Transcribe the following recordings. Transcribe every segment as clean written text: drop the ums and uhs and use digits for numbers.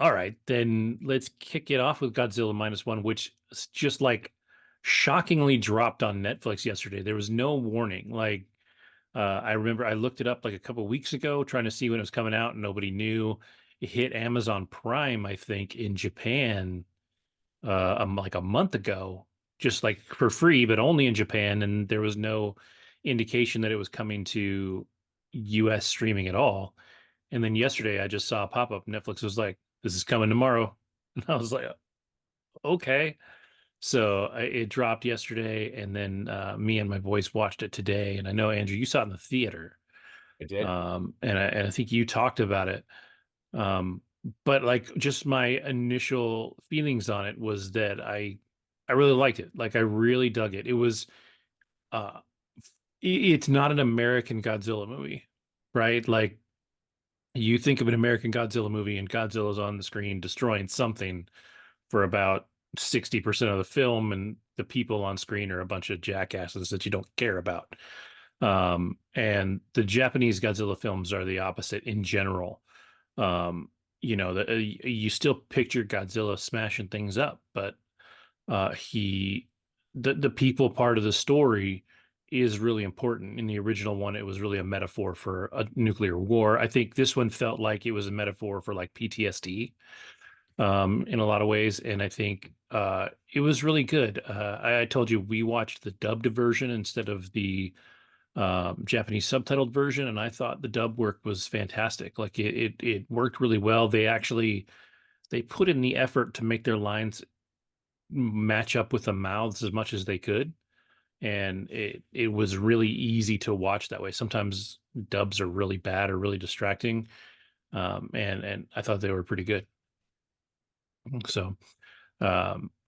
All right, then let's kick it off with Godzilla minus one, which just like shockingly dropped on Netflix yesterday. There was no warning. I remember I looked it up like a couple weeks ago, trying to see when it was coming out, and nobody knew. It hit Amazon Prime, I think, in Japan, like a month ago, just like for free, but only in Japan, and there was no indication that it was coming to US streaming at all. And then yesterday I just saw a pop-up. Netflix was like, "This is coming tomorrow." And I was like, "Okay." So it dropped yesterday, and then me and my voice watched it today. And I know, Andrew, you saw it in the theater, I did. and I think you talked about it. Um, but like, just my initial feelings on it was that I really liked it. Like, I really dug it. It was uh, it's not an American Godzilla movie, right? Like, you think of an American Godzilla movie, and Godzilla's on the screen destroying something for about 60% of the film, and the people on screen are a bunch of jackasses that you don't care about. And the Japanese Godzilla films are the opposite in general. Um, you still picture Godzilla smashing things up, but he the people part of the story is really important. In the original one, it was really a metaphor for a nuclear war. I think this one felt like it was a metaphor for like PTSD, in a lot of ways, and I think it was really good. I told you we watched the dubbed version instead of the Japanese subtitled version, and I thought the dub work was fantastic. Like it worked really well. They put in the effort to make their lines match up with the mouths as much as they could, and it was really easy to watch that way. Sometimes dubs are really bad or really distracting, and I thought they were pretty good. So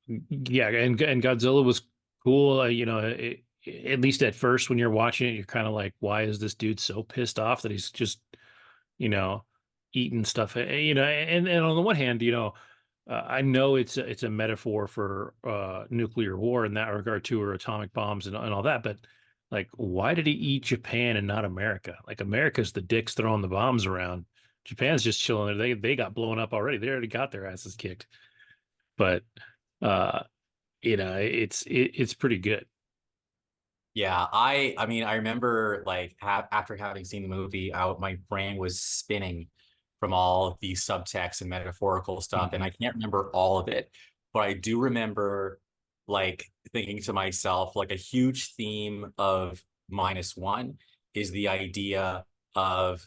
yeah, and Godzilla was cool. At least at first when you're watching it, you're kind of like, why is this dude so pissed off that he's just you know eating stuff? And on the one hand, I know it's a metaphor for nuclear war in that regard too, or atomic bombs and all that. But like, why did he eat Japan and not America? Like, America's the dicks throwing the bombs around. Japan's just chilling there. They got blown up already. They already got their asses kicked. But uh, it's pretty good. Yeah, I mean, I remember like ha after having seen the movie, my brain was spinning from all of the subtext and metaphorical stuff, and Mhm. I can't remember all of it, but I do remember like thinking to myself, like a huge theme of minus one is the idea of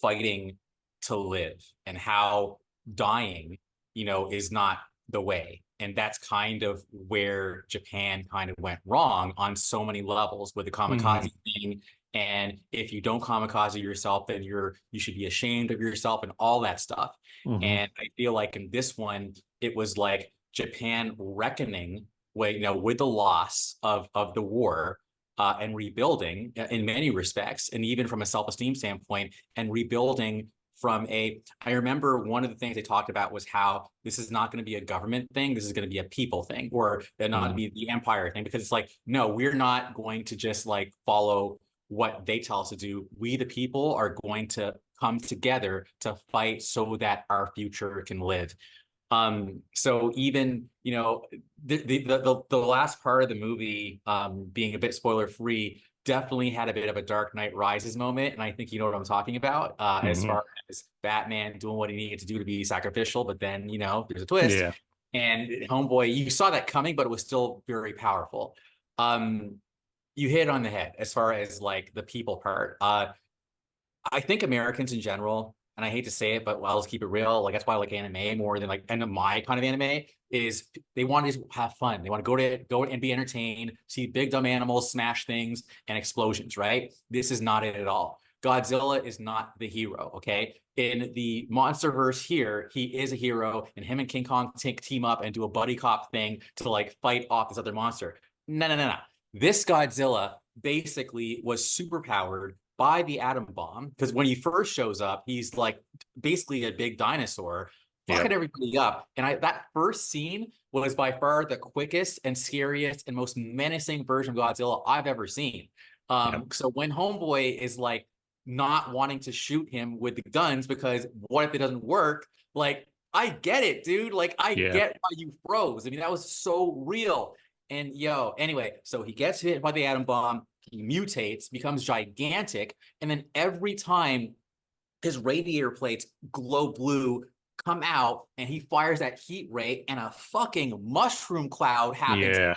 fighting to live and how dying, is not the way. And that's kind of where Japan kind of went wrong on so many levels with the kamikaze Mhm. thing. And if you don't kamikaze yourself, then you should be ashamed of yourself and all that stuff. Mhm. And I feel like in this one, it was like Japan reckoning with the loss of the war, and rebuilding in many respects, and even from a self-esteem standpoint, and rebuilding I remember one of the things they talked about was how this is not going to be a government thing. This is going to be a people thing, or not Mhm. be the empire thing, because it's like, no, we're not going to just like follow what they tell us to do. We, the people, are going to come together to fight so that our future can live. So even, the last part of the movie, being a bit spoiler free, definitely had a bit of a Dark Knight Rises moment. And I think you know what I'm talking about, as Mhm. far as Batman doing what he needed to do to be sacrificial, but then, there's a twist. Yeah. And Homeboy, you saw that coming, but it was still very powerful. Um, you hit on the head as far as like the people part. I think Americans in general, and I hate to say it, but I'll just keep it real. Like that's why I like anime more than like, and my kind of anime is they want to just have fun. They want to go and be entertained, see big dumb animals smash things and explosions, right? This is not it at all. Godzilla is not the hero, okay? In the MonsterVerse here, he is a hero, and him and King Kong team up and do a buddy cop thing to like fight off this other monster. No, no, no, no. This Godzilla basically was super powered by the atom bomb, because when he first shows up, he's like basically a big dinosaur fucking Yep. everybody up. And that first scene was by far the quickest and scariest and most menacing version of Godzilla I've ever seen. Yep. So when Homeboy is like not wanting to shoot him with the guns because what if it doesn't work? Like I get it, dude. Like, I Yeah. get why you froze. I mean, that was so real. And yo, anyway, so he gets hit by the atom bomb, he mutates, becomes gigantic, and then every time his radiator plates glow blue, come out, and he fires that heat ray, and a fucking mushroom cloud happens. Yeah.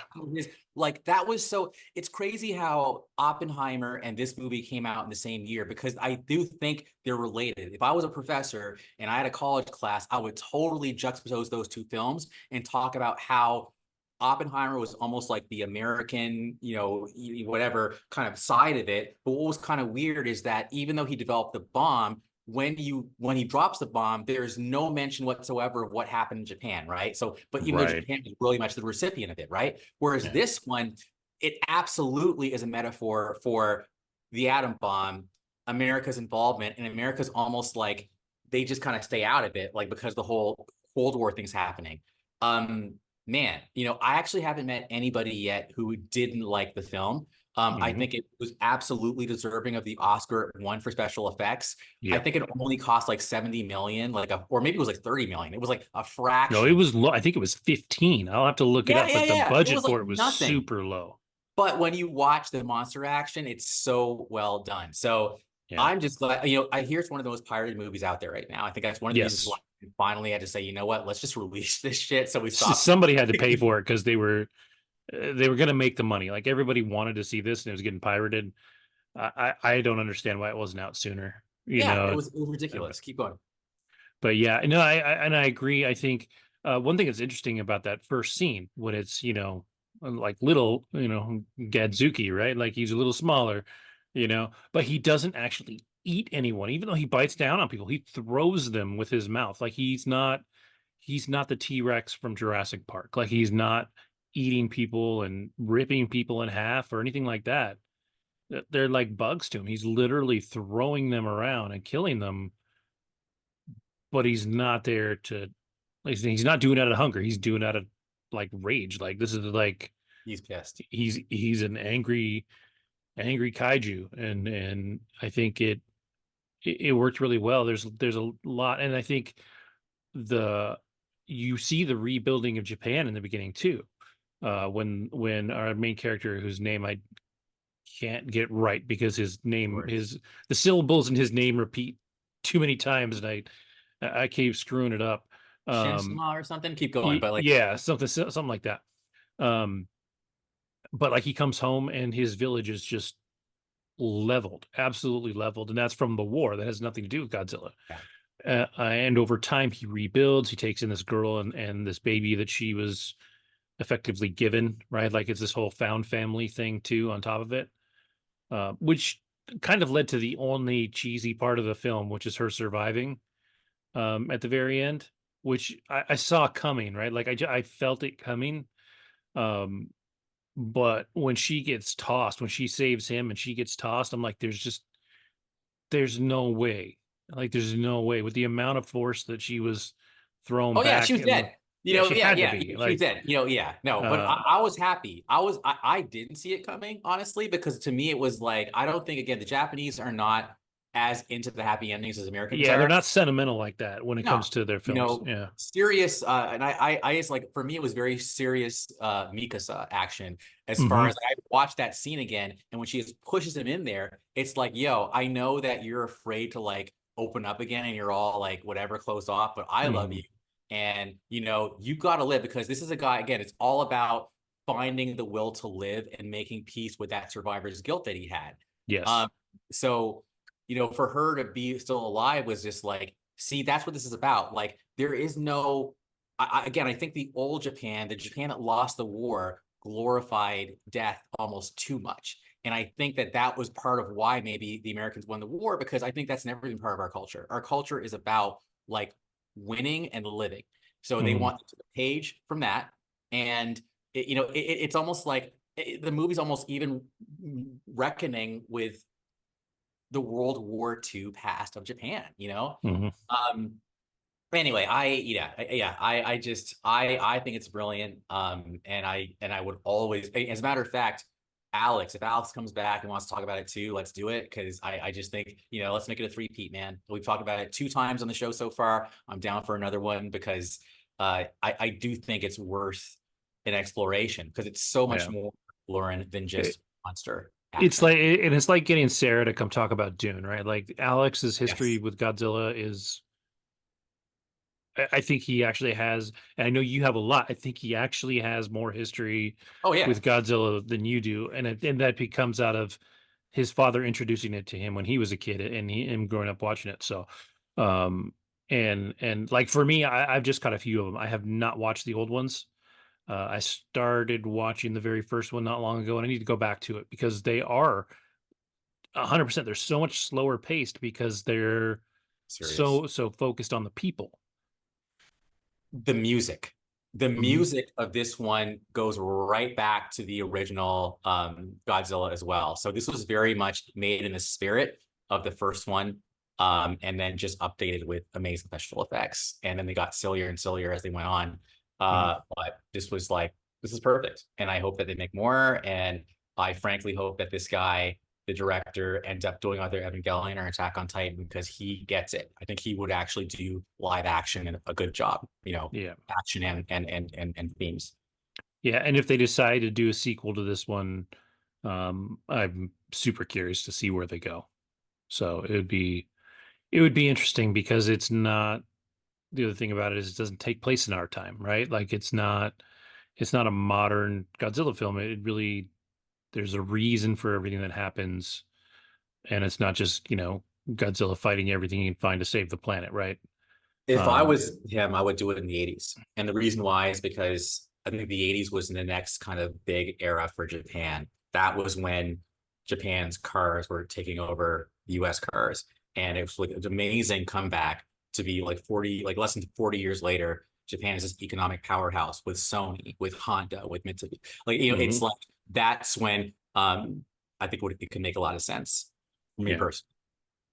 Like, that was so, it's crazy how Oppenheimer and this movie came out in the same year, because I do think they're related. If I was a professor and I had a college class, I would totally juxtapose those two films and talk about how Oppenheimer was almost like the American, whatever kind of side of it. But what was kind of weird is that even though he developed the bomb, when he drops the bomb, there's no mention whatsoever of what happened in Japan, right? So, but even though Right. Japan is really much the recipient of it, right? Whereas Yeah. this one, it absolutely is a metaphor for the atom bomb, America's involvement, and America's almost like they just kind of stay out of it, like because the whole Cold War thing's happening. Um, Man, I actually haven't met anybody yet who didn't like the film. I Hmm. think it was absolutely deserving of the Oscar it won for special effects. I Yeah. think it only cost like 70 million, or maybe it was like 30 million. It was like a No, it fraction. was low. I think it was 15. I'll have to look it Yeah, up, yeah, but the yeah. It budget was like for it was nothing. super low. But when you watch the monster action, it's so well done. So Yeah. I'm just glad, I hear it's one of the most pirated movies out there right now. I think that's one of the reasons why Yes. we finally had to say, you know what, let's just release this shit. So we stopped. Somebody had to pay for it because they were going to make the money. Like everybody wanted to see this and it was getting pirated. I don't understand why it wasn't out sooner, Yeah, it was ridiculous. Keep going. but yeah, no, I agree. I think one thing that's interesting about that first scene when it's like little Gadzuki, right? Like he's a little smaller, but he doesn't actually eat anyone, even though he bites down on people. He throws them with his mouth. Like he's not the T-Rex from Jurassic Park. Like he's not eating people and ripping people in half or anything like that. They're like bugs to him. He's literally throwing them around and killing them, but he's not there to. Like, he's not doing it out of hunger. He's doing it out of like rage. Like this is like He's pissed. he's an angry kaiju, and I think it worked really well. There's a lot, and I think the you see the rebuilding of Japan in the beginning too. When our main character, whose name I can't get right because Of course. the syllables in his name repeat too many times, and I keep screwing it up. Um, Shinsama or something. Keep going. But like, yeah, something like that. Um, but like he comes home and his village is just leveled, absolutely leveled, and that's from the war. That has nothing to do with Godzilla. yeah, And over time, he rebuilds. He takes in this girl and this baby that she was effectively given, right? Like it's this whole found family thing too on top of it, which kind of led to the only cheesy part of the film, which is her surviving at the very end, which I saw coming, right? Like I felt it coming. Um, but when she gets tossed, when she saves him and she gets tossed, I'm like, there's no way. Like there's no way with the amount of force that she was thrown oh yeah, she back was and the dead. yeah, she Yeah, had to yeah, be she was like dead. Yeah, no, but uh I was happy. I didn't see it coming, honestly, because to me it was like, I don't think, again, the Japanese are not as into the happy endings as Americans yeah, they're are. not sentimental like that when it No, comes to their films. Yeah. serious, and I just, like, for me it was very serious Mikasa action, as far Hmm. as, like, I watched that scene again, and when she just pushes him in there, it's like, yo, I know that you're afraid to like open up again and you're all like whatever, closed off, but I love Hmm. you, and you got to live, because this is a guy, again, it's all about finding the will to live and making peace with that survivor's guilt that he had. Yes. um so for her to be still alive was just like, see, that's what this is about. Like, there is no, again, I think the old Japan, the Japan that lost the war, glorified death almost too much. And I think that that was part of why maybe the Americans won the war, because I think that's never been part of our culture. Our culture is about like winning and living. So they Hmm. want to page from that. And it's almost like the movie's almost even reckoning with the World War II past of Japan. Hmm. Um, anyway, I just I think it's brilliant. And I would always, as a matter of fact, Alex, if Alex comes back and wants to talk about it too, let's do it. Because I just think, let's make it a three-peat, man. We've talked about it 2 times on the show so far. I'm down for another one because I do think it's worth an exploration because it's so much Yeah. more Lauren than It, just monster it's action. like, and it's like getting Sarah to come talk about Dune, right? Like Alex's history Yes. with Godzilla is, I think he actually has, and I know you have a lot. I think he actually has more history Oh yeah. with Godzilla than you do, and that becomes out of his father introducing it to him when he was a kid, and him growing up watching it. So, um, and like for me, I've just caught a few of them. I have not watched the old ones. I started watching the very first one not long ago, and I need to go back to it because they are 100%. They're so much slower paced because they're Serious. so focused on the people. The music. The Mhm. music of this one goes right back to the original Godzilla as well. So this was very much made in the spirit of the first one, and then just updated with amazing special effects. And then they got sillier and sillier as they went on. Mhm. But this was like, this is perfect. And I hope that they make more. And I frankly hope that this guy, the director, ends up doing either Evangelion or Attack on Titan because he gets it. I think he would actually do live action and a good job, Yeah. action and themes. Yeah, and if they decide to do a sequel to this one, I'm super curious to see where they go. So it would be interesting because it's not the other thing about it is it doesn't take place in our time, right? Like it's not a modern Godzilla film. It really there's a reason for everything that happens, and it's not just, Godzilla fighting everything he can find to save the planet, right? If I Um, was him, I would do it in the 80s. And the reason why is because I think the 80s was the next kind of big era for Japan. That was when Japan's cars were taking over US cars. And it was like an amazing comeback to be like 40, like less than 40 years later. Japan is this economic powerhouse with Sony, with Honda, with Mitsubishi. Like, it's mhm. like that's when I think it could make a lot of sense for me Yeah. personally.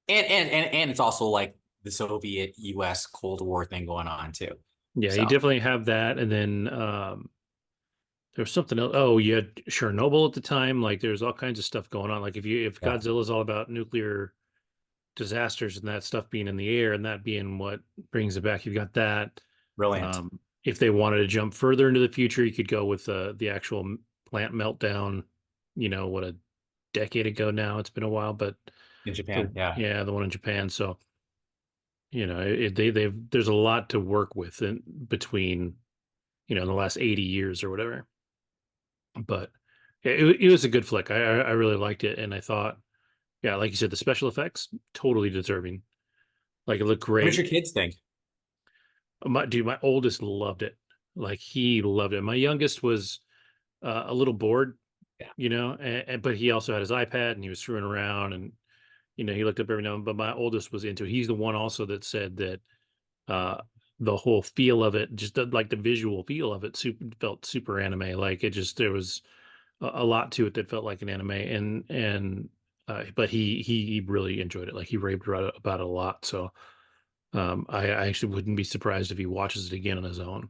And it's also like the Soviet US Cold War thing going on too. Yeah, you So definitely have that. And then there was something else. Oh, you had Chernobyl at the time. Like there's all kinds of stuff going on. Like if yeah, Godzilla's all about nuclear disasters and that stuff being in the air and that being what brings it back, you've got that. brilliant. If they wanted to jump further into the future, you could go with the actual plant meltdown, what, a decade ago now. It's been a while, but In Japan, yeah. the one in Japan. So, there's a lot to work with in between, the last 80 years or whatever. But it was a good flick. I really liked it, and I thought, yeah, like you said, the special effects totally deserving. Like it looked What did great. your kids think? My oldest loved it. Like he loved it. My youngest was a little bored, Yeah, but he also had his iPad and he was screwing around, and he looked up every now and then. But my oldest was into it. He's the one also that said that uh the whole feel of it, just like the visual feel of it, felt super anime. Like it just there was a lot to it that felt like an anime, and but he really enjoyed it. Like he raved about it a lot. So I actually wouldn't be surprised if he watches it again on his own,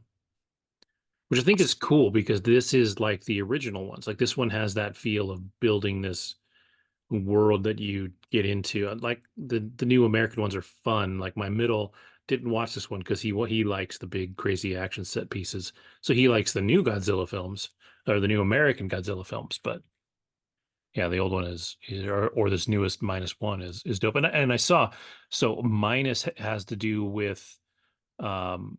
which I think is cool because this is like the original ones. Like this one has that feel of building this world that you get into. Like the new American ones are fun. Like my middle didn't watch this one because he likes the big crazy action set pieces. So he likes the new Godzilla films or the new American Godzilla films. But yeah, the old one or this newest minus one is dope. And I saw so minus has to do with um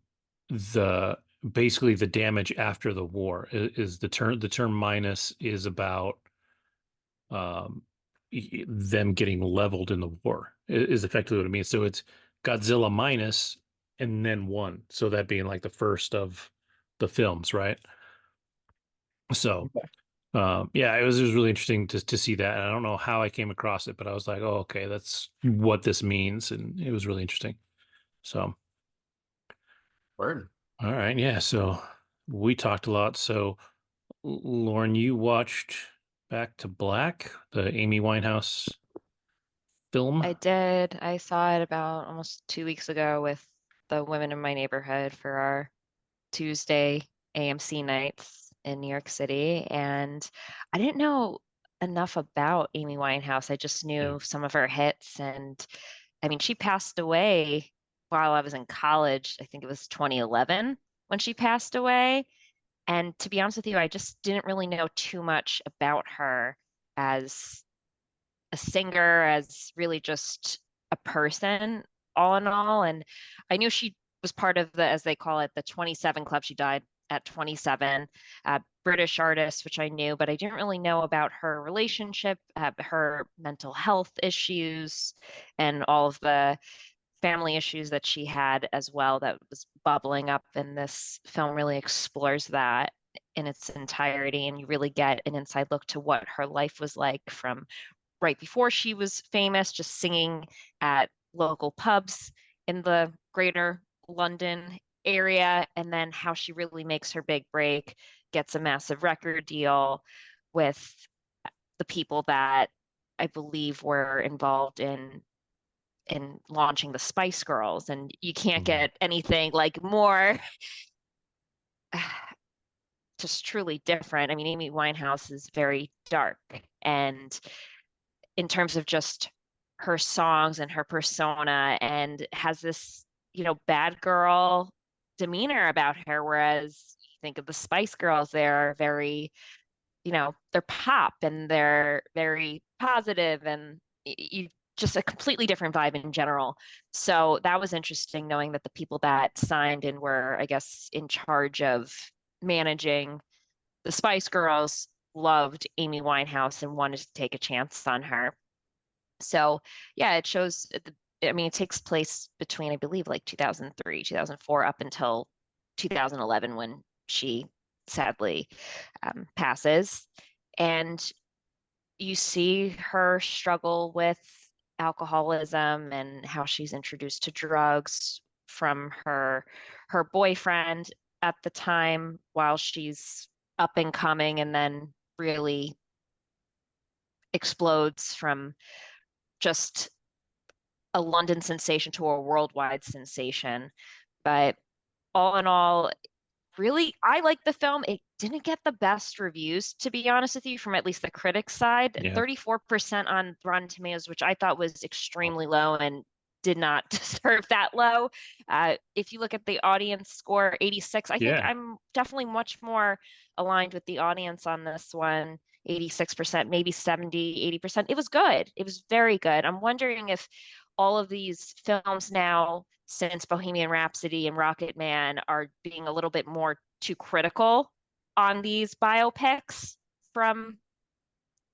the basically the damage after the war is the term minus is about um them getting leveled in the war is effectively what it means. So it's Godzilla minus and then one. So that being like the first of the films, right? So yeah, it was really interesting to see that. And I don't know how I came across it, but I was like, oh, okay, that's what this means. And it was really interesting. So, word. all right. Yeah. So we talked a lot. So, Lauren, you watched Back to Black, the Amy Winehouse film. I did. I saw it about almost 2 weeks ago with the women in my neighborhood for our Tuesday AMC nights in New York City. And I didn't know enough about Amy Winehouse. I just Yeah. knew some of her hits. And I mean, she passed away while I was in college. I think it was 2011 when she passed away. And to be honest with you, I just didn't really know too much about her as a singer, as really just a person, all in all. And I knew she was part of the, as they call it, the 27 Club. She died at 27, British artist, which I knew, but I didn't really know about her relationship, her mental health issues, and all of the family issues that she had as well that was bubbling up. And this film really explores that in its entirety. And you really get an inside look to what her life was like from right before she was famous, just singing at local pubs in the greater London area, and then how she really makes her big break, gets a massive record deal with the people that I believe were involved in launching the Spice Girls. And you can't Mm. get anything like more just truly different. I mean, Amy Winehouse is very dark, and in terms of just her songs and her persona, and has this, bad girl demeanor about her. Whereas you think of the Spice Girls, they're very, they're pop and they're very positive, and you just a completely different vibe in general. So that was interesting knowing that the people that signed and were, I guess, in charge of managing the Spice Girls loved Amy Winehouse and wanted to take a chance on her. So yeah, it shows I mean, it takes place between, I believe, like 2003, 2004, up until 2011 when she sadly passes. And you see her struggle with alcoholism and how she's introduced to drugs from her boyfriend at the time while she's up and coming, and then really explodes from just a London sensation to a worldwide sensation. But all in all, really, I like the film. It didn't get the best reviews, to be honest with you, from at least the critics' side. Yeah. 34% on Rotten Tomatoes, which I thought was Wow. extremely low and did not deserve that low. If you look at the audience score, 86, I think Yeah. I'm definitely much more aligned with the audience on this one. 86%, maybe 70, 80%. It was good. It was very good. I'm wondering if all of these films now, since Bohemian Rhapsody and Rocket Man, are being a little bit more too critical on these biopics from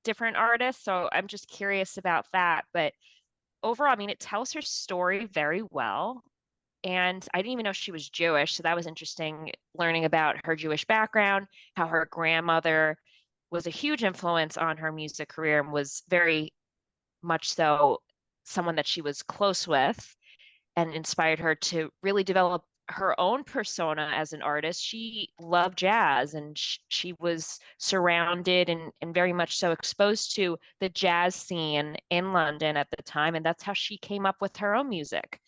different artists. So I'm just curious about that. But overall, I mean, it tells her story very well. And I didn't even know she was Jewish. So that was interesting learning about her Jewish background, how her grandmother was a huge influence on her music career and was very much so someone that she was close with and inspired her to really develop her own persona as an artist. She loved jazz, and she was surrounded and very much so exposed to the jazz scene in London at the time. And that's how she came up with her own music,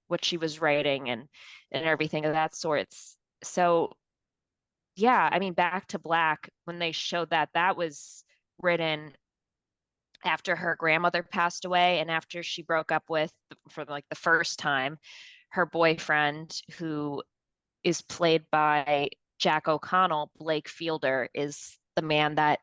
what she was writing and everything of that sorts. So yeah, I mean, Back to Black, when they showed that, that was written after her grandmother passed away and after she broke up with, for like the first time, her boyfriend, who is played by Jack O'Connell. Blake Fielder is the man that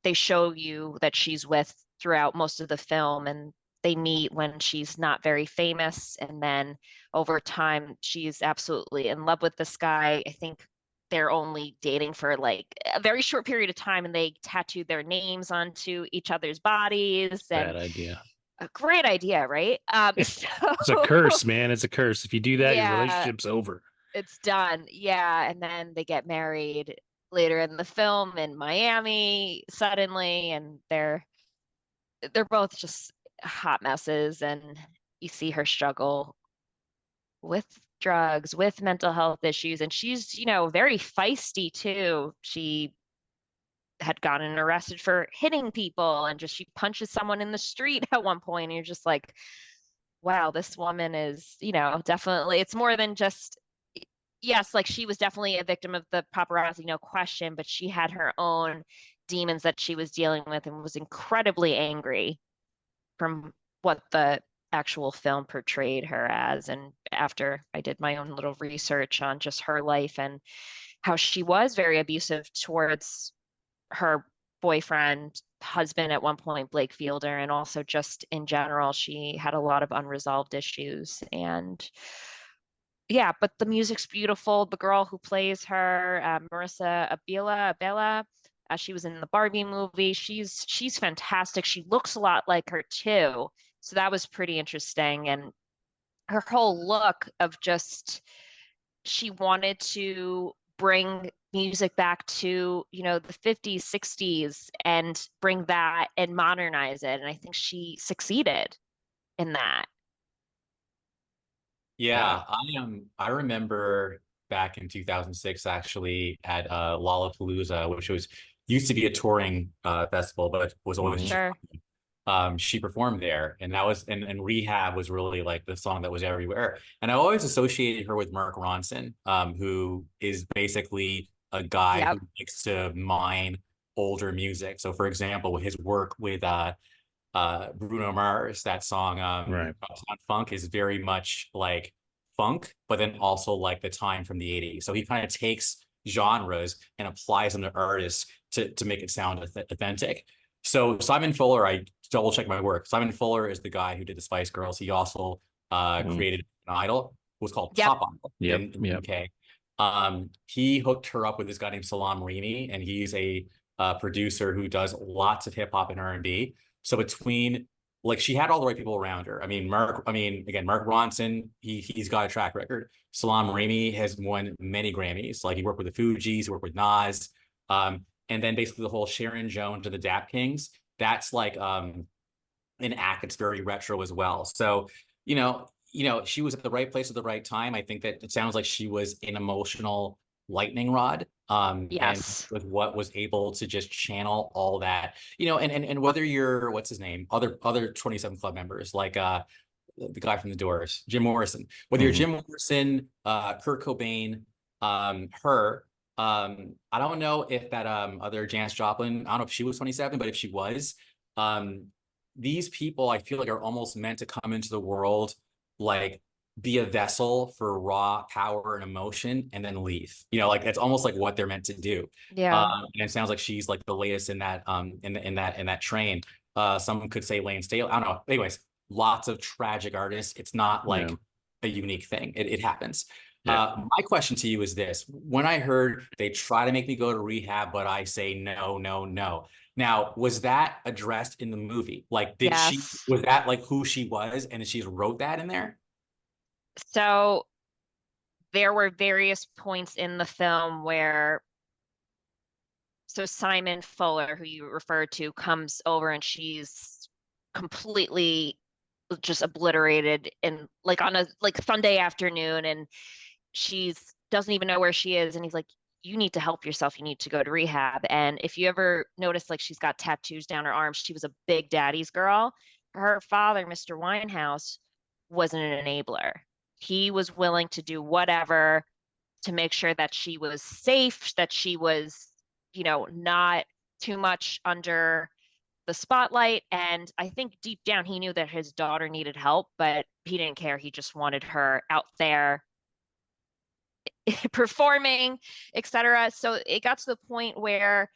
they show you that she's with throughout most of the film. And they meet when she's not very famous. And then over time, she's absolutely in love with this guy. I think they're only dating for like a very short period of time, and they tattooed their names onto each other's bodies. And Bad idea. a great idea, right? So It's a curse, man. It's a curse. If you do that, your yeah, relationship's over. it's done. Yeah, and then they get married later in the film in Miami suddenly, and they're both just hot messes. And you see her struggle with drugs, with mental health issues, and she's, very feisty too. She had gotten arrested for hitting people, and just she punches someone in the street at one point, and you're just like, wow, this woman is, definitely, it's more than just yes, like she was definitely a victim of the paparazzi, no question, but she had her own demons that she was dealing with and was incredibly angry from what the actual film portrayed her as. And after I did my own little research on just her life and how she was very abusive towards her boyfriend, husband at one point, Blake Fielder, and also just in general, she had a lot of unresolved issues. And yeah, but the music's beautiful. The girl who plays her, Marissa Abela, she was in the Barbie movie. She's fantastic. She looks a lot like her too. So that was pretty interesting. And her whole look of just she wanted to bring music back to, the 50s, 60s and bring that and modernize it. And I think she succeeded in that. Yeah, I remember back in 2006 actually at Lollapalooza, which was used to be a touring festival, but was always in Mhm. Sure. Chicago. She performed there, and that was and Rehab was really like the song that was everywhere. And I always associated her with Mark Ronson, who is basically a guy Yep. who likes to mine older music. So, for example, his work with Bruno Mars, that song Right. Uptown Funk is very much like funk, but then also like the time from the 80s. So he kind of takes genres and applies them to artists to make it sound authentic. So Simon Fuller, I double check my work. Simon Fuller is the guy who did the Spice Girls. He also Mhm. created an idol, it was called Yep. Pop Idol Yep. in the Yep. UK. He hooked her up with this guy named Salam Rimi, and he's a producer who does lots of hip hop and R&B. So between like she had all the right people around her. Again, Mark Ronson, he's got a track record. Salam Rimi has won many Grammys. Like he worked with the Fugees, he worked with Nas. And then basically the whole Sharon Jones to the Dap Kings, that's like an act that's very retro as well. So, she was at the right place at the right time. I think that it sounds like she was an emotional lightning rod. And Yes. with what was able to just channel all that, and whether you're what's his name, other 27 Club members, like the guy from the Doors, Jim Morrison, whether you're Mhm. Jim Morrison, Kurt Cobain, her, I don't know if that other Janis Joplin, I don't know if she was 27, but if she was, um, these people I feel like are almost meant to come into the world like be a vessel for raw power and emotion and then leave. Like it's almost like what they're meant to do. Yeah. And it sounds like she's like the latest in that in that train. Some could say Lane Staley. I don't know. Anyways, lots of tragic artists. It's not Yeah. like a unique thing. It happens. Yeah. My question to you is this. When I heard they try to make me go to rehab, but I say no, no, no. Now, was that addressed in the movie? Like, Yes. was that like who she was and she just wrote that in there? So there were various points in the film where Simon Fuller, who you referred to, comes over and she's completely just obliterated and like on a like Sunday afternoon and she's doesn't even know where she is and he's like you need to help yourself, you need to go to rehab. And if you ever notice, like she's got tattoos down her arms, she was a big daddy's girl. Her father, Mr. Winehouse, wasn't an enabler. He was willing to do whatever to make sure that she was safe, that she was, not too much under the spotlight. And I think deep down he knew that his daughter needed help, but he didn't care. He just wanted her out there performing, etc. So it got to the point where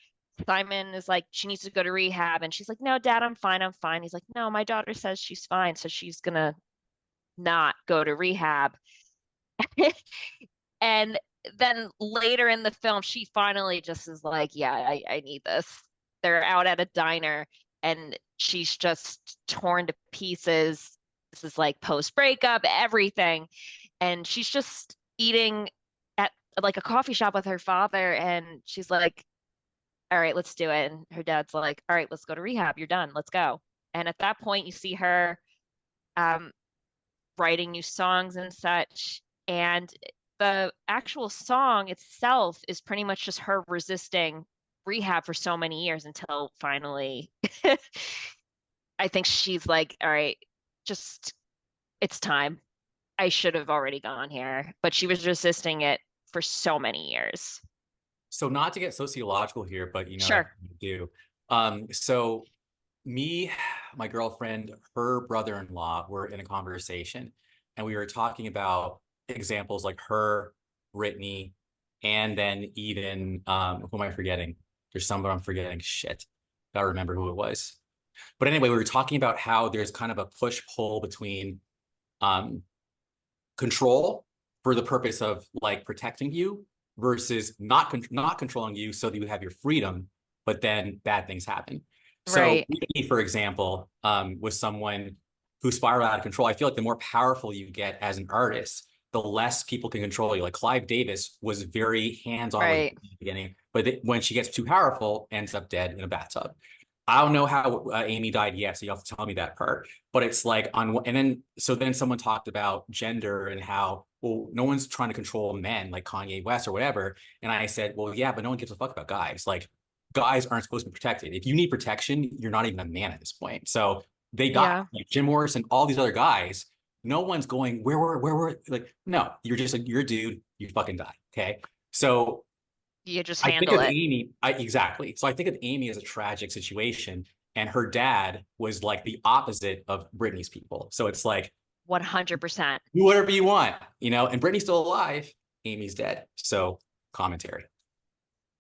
Simon is like, she needs to go to rehab. And she's like, no, Dad, I'm fine. I'm fine. He's like, no, my daughter says she's fine. So she's going to not go to rehab. And then later in the film, she finally just is like, yeah, I need this. They're out at a diner and she's just torn to pieces. This is like post breakup, everything. And she's just eating at like a coffee shop with her father. And she's like, all right, let's do it. And her dad's like, all right, let's go to rehab. You're done. Let's go. And at that point, you see her um, writing new songs and such. And the actual song itself is pretty much just her resisting rehab for so many years until finally I think she's like, all right, just it's time. I should have already gone here, but she was resisting it for so many years. So not to get sociological here, but you know, Sure. I do. So me, my girlfriend, her brother-in-law were in a conversation, and we were talking about examples like her, Brittany, and then even who am I forgetting? There's someone I'm forgetting. Shit. Gotta remember who it was. But anyway, we were talking about how there's kind of a push-pull between control for the purpose of like protecting you versus not controlling you so that you have your freedom, but then bad things happen. So Right. me, for example, was someone who spiraled out of control. I feel like the more powerful you get as an artist, the less people can control you. Like Clive Davis was very hands-on with Right. the beginning, but when she gets too powerful, ends up dead in a bathtub. I don't know how Amy died yet, so you have to tell me that part. But it's like and then someone talked about gender and how, well, no one's trying to control men like Kanye West or whatever. And I said, well, yeah, but no one gives a fuck about guys. Like guys aren't supposed to be protected. If you need protection, you're not even a man at this point. So they got Yeah. like Jim Morrison, all these other guys. No one's going, where were like, no, you're just like, you're a dude, you fucking die. Okay. So You just I think handle of it. Amy, exactly. So I think of Amy as a tragic situation, and her dad was like the opposite of Britney's people. So it's like 100%. do whatever you want, you know. And Britney's still alive, Amy's dead. So commentary.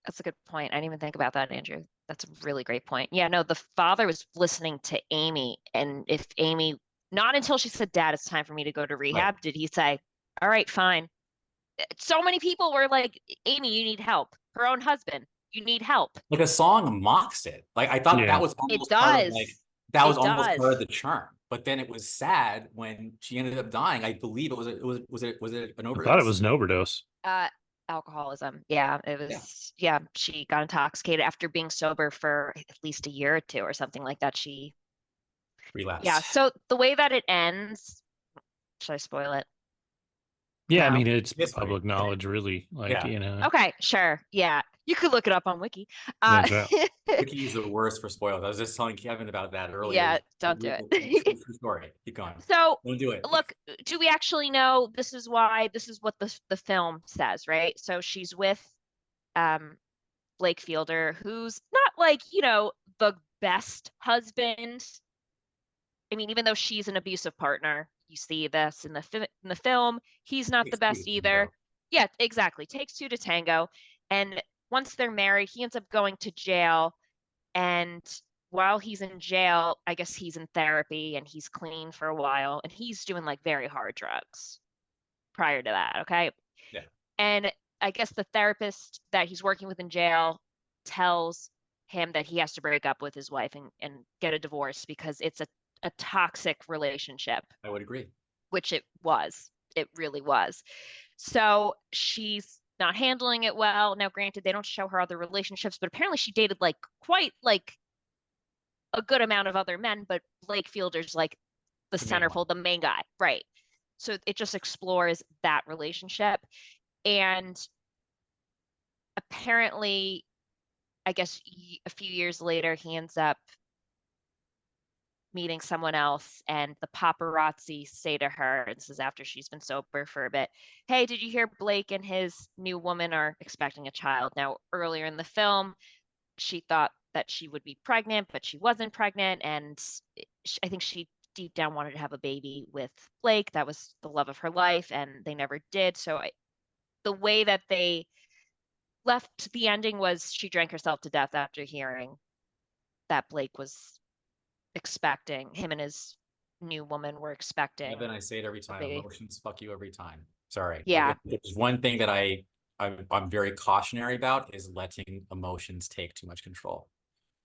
That's a good point. I didn't even think about that, Andrew. That's a really great point. Yeah, no, the father was listening to Amy, and if Amy, not until she said, Dad, it's time for me to go to Right. rehab, did he say, all right, fine. So many people were like, Amy, you need help. Her own husband, you need help. Like a song mocks it. Like I thought that Yeah. was It almost part of like does. that was It almost part of does. the charm. But then it was sad when she ended up dying. I believe was it an I thought it overdose? was an overdose. Uh, Alcoholism. Yeah, it Yeah. was, yeah, she got intoxicated after being sober for at least a year or two or something like that. Yeah, Relapse. so the way that it ends, should I spoil it? Yeah, I No. mean it's History. public knowledge, really. Like, Yeah. you know, Okay, sure. Yeah. You could look it up on Wiki. that's right. Wiki is the worst for spoilers. I was just telling Kevin about that earlier. Yeah, don't do it. True story. Keep going. So, Don't do it. look, do we actually know this is why this is what the film says, right? So she's with um Blake Fielder, who's not like, the best husband. I mean, even though she's an abusive partner, you see this in the film, he's not the best either. Yeah, exactly. Takes two to tango. And once they're married, he ends up going to jail. And while he's in jail, I guess he's in therapy and he's clean for a while. And he's doing like very hard drugs prior to that. Okay. Yeah. And I guess the therapist that he's working with in jail tells him that he has to break up with his wife and get a divorce because it's a toxic relationship, I would agree. which it was. It really was. So she's not handling it well. Now, granted, they don't show her other relationships, but apparently she dated like quite like a good amount of other men, but Blake Fielder's like the The main one. centerfold, the main guy. Right. So it just explores that relationship. And apparently, I guess a few years later, he ends up meeting someone else, and the paparazzi say to her, and this is after she's been sober for a bit, hey, did you hear Blake and his new woman are expecting a child? Now, earlier in the film, she thought that she would be pregnant, but she wasn't pregnant, and I think she deep down wanted to have a baby with Blake. That was the love of her life, and they never did. So the way that they left the ending was she drank herself to death after hearing that Blake was expecting, him and his new woman were expecting Then I say it every a time. baby. Emotions fuck you every time. Sorry. Like Yeah. if there's one thing that I'm very cautionary about is letting emotions take too much control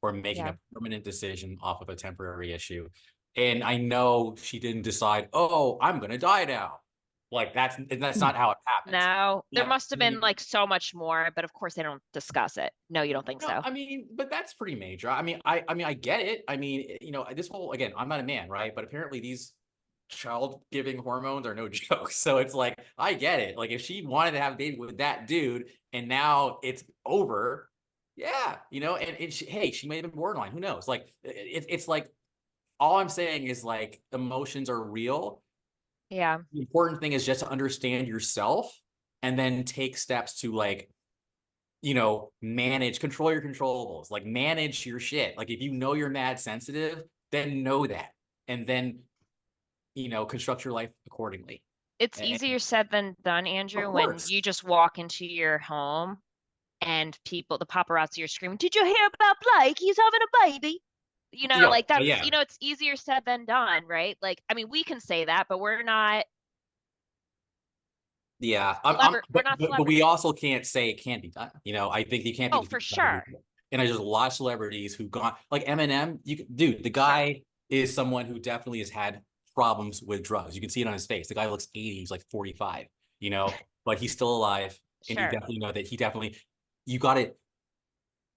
or making Yeah. a permanent decision off of a temporary issue. And I know she didn't decide, oh, I'm gonna die now. Like that's not how it happens. No, there But must have been like so much more, but of course they don't discuss it. No, you don't think no, so? I mean, but that's pretty major. I get it. I mean, you know, this whole again, I'm not a man, right? But apparently these child-giving hormones are no joke. So it's like, I get it. Like if she wanted to have a baby with that dude and now it's over, yeah, you know, and hey, she may have been borderline. Who knows? Like it's like all I'm saying is like emotions are real. Yeah. The important thing is just to understand yourself. and then take steps to like, control your controllables, like manage your shit. Like if you know you're mad sensitive, then know that. And then, construct your life accordingly. It's And easier said than done, of Andrew, when course. you just walk into your home and the paparazzi are screaming, "Did you hear about Blake? He's having a baby." Yeah, Like that's, yeah. it's easier said than done, right? Like, I mean, we can say that, but we're not Yeah, we're not but we celebrities. also can't say it can't be done. I think you can't be Oh, the for celebrity. sure. And there's a lot of celebrities who've gone like Eminem. Dude, the Sure. guy is someone who definitely has had problems with drugs. You can see it on his face. The guy looks 80, he's like 45, but he's still alive. And you Sure. definitely know that you got it.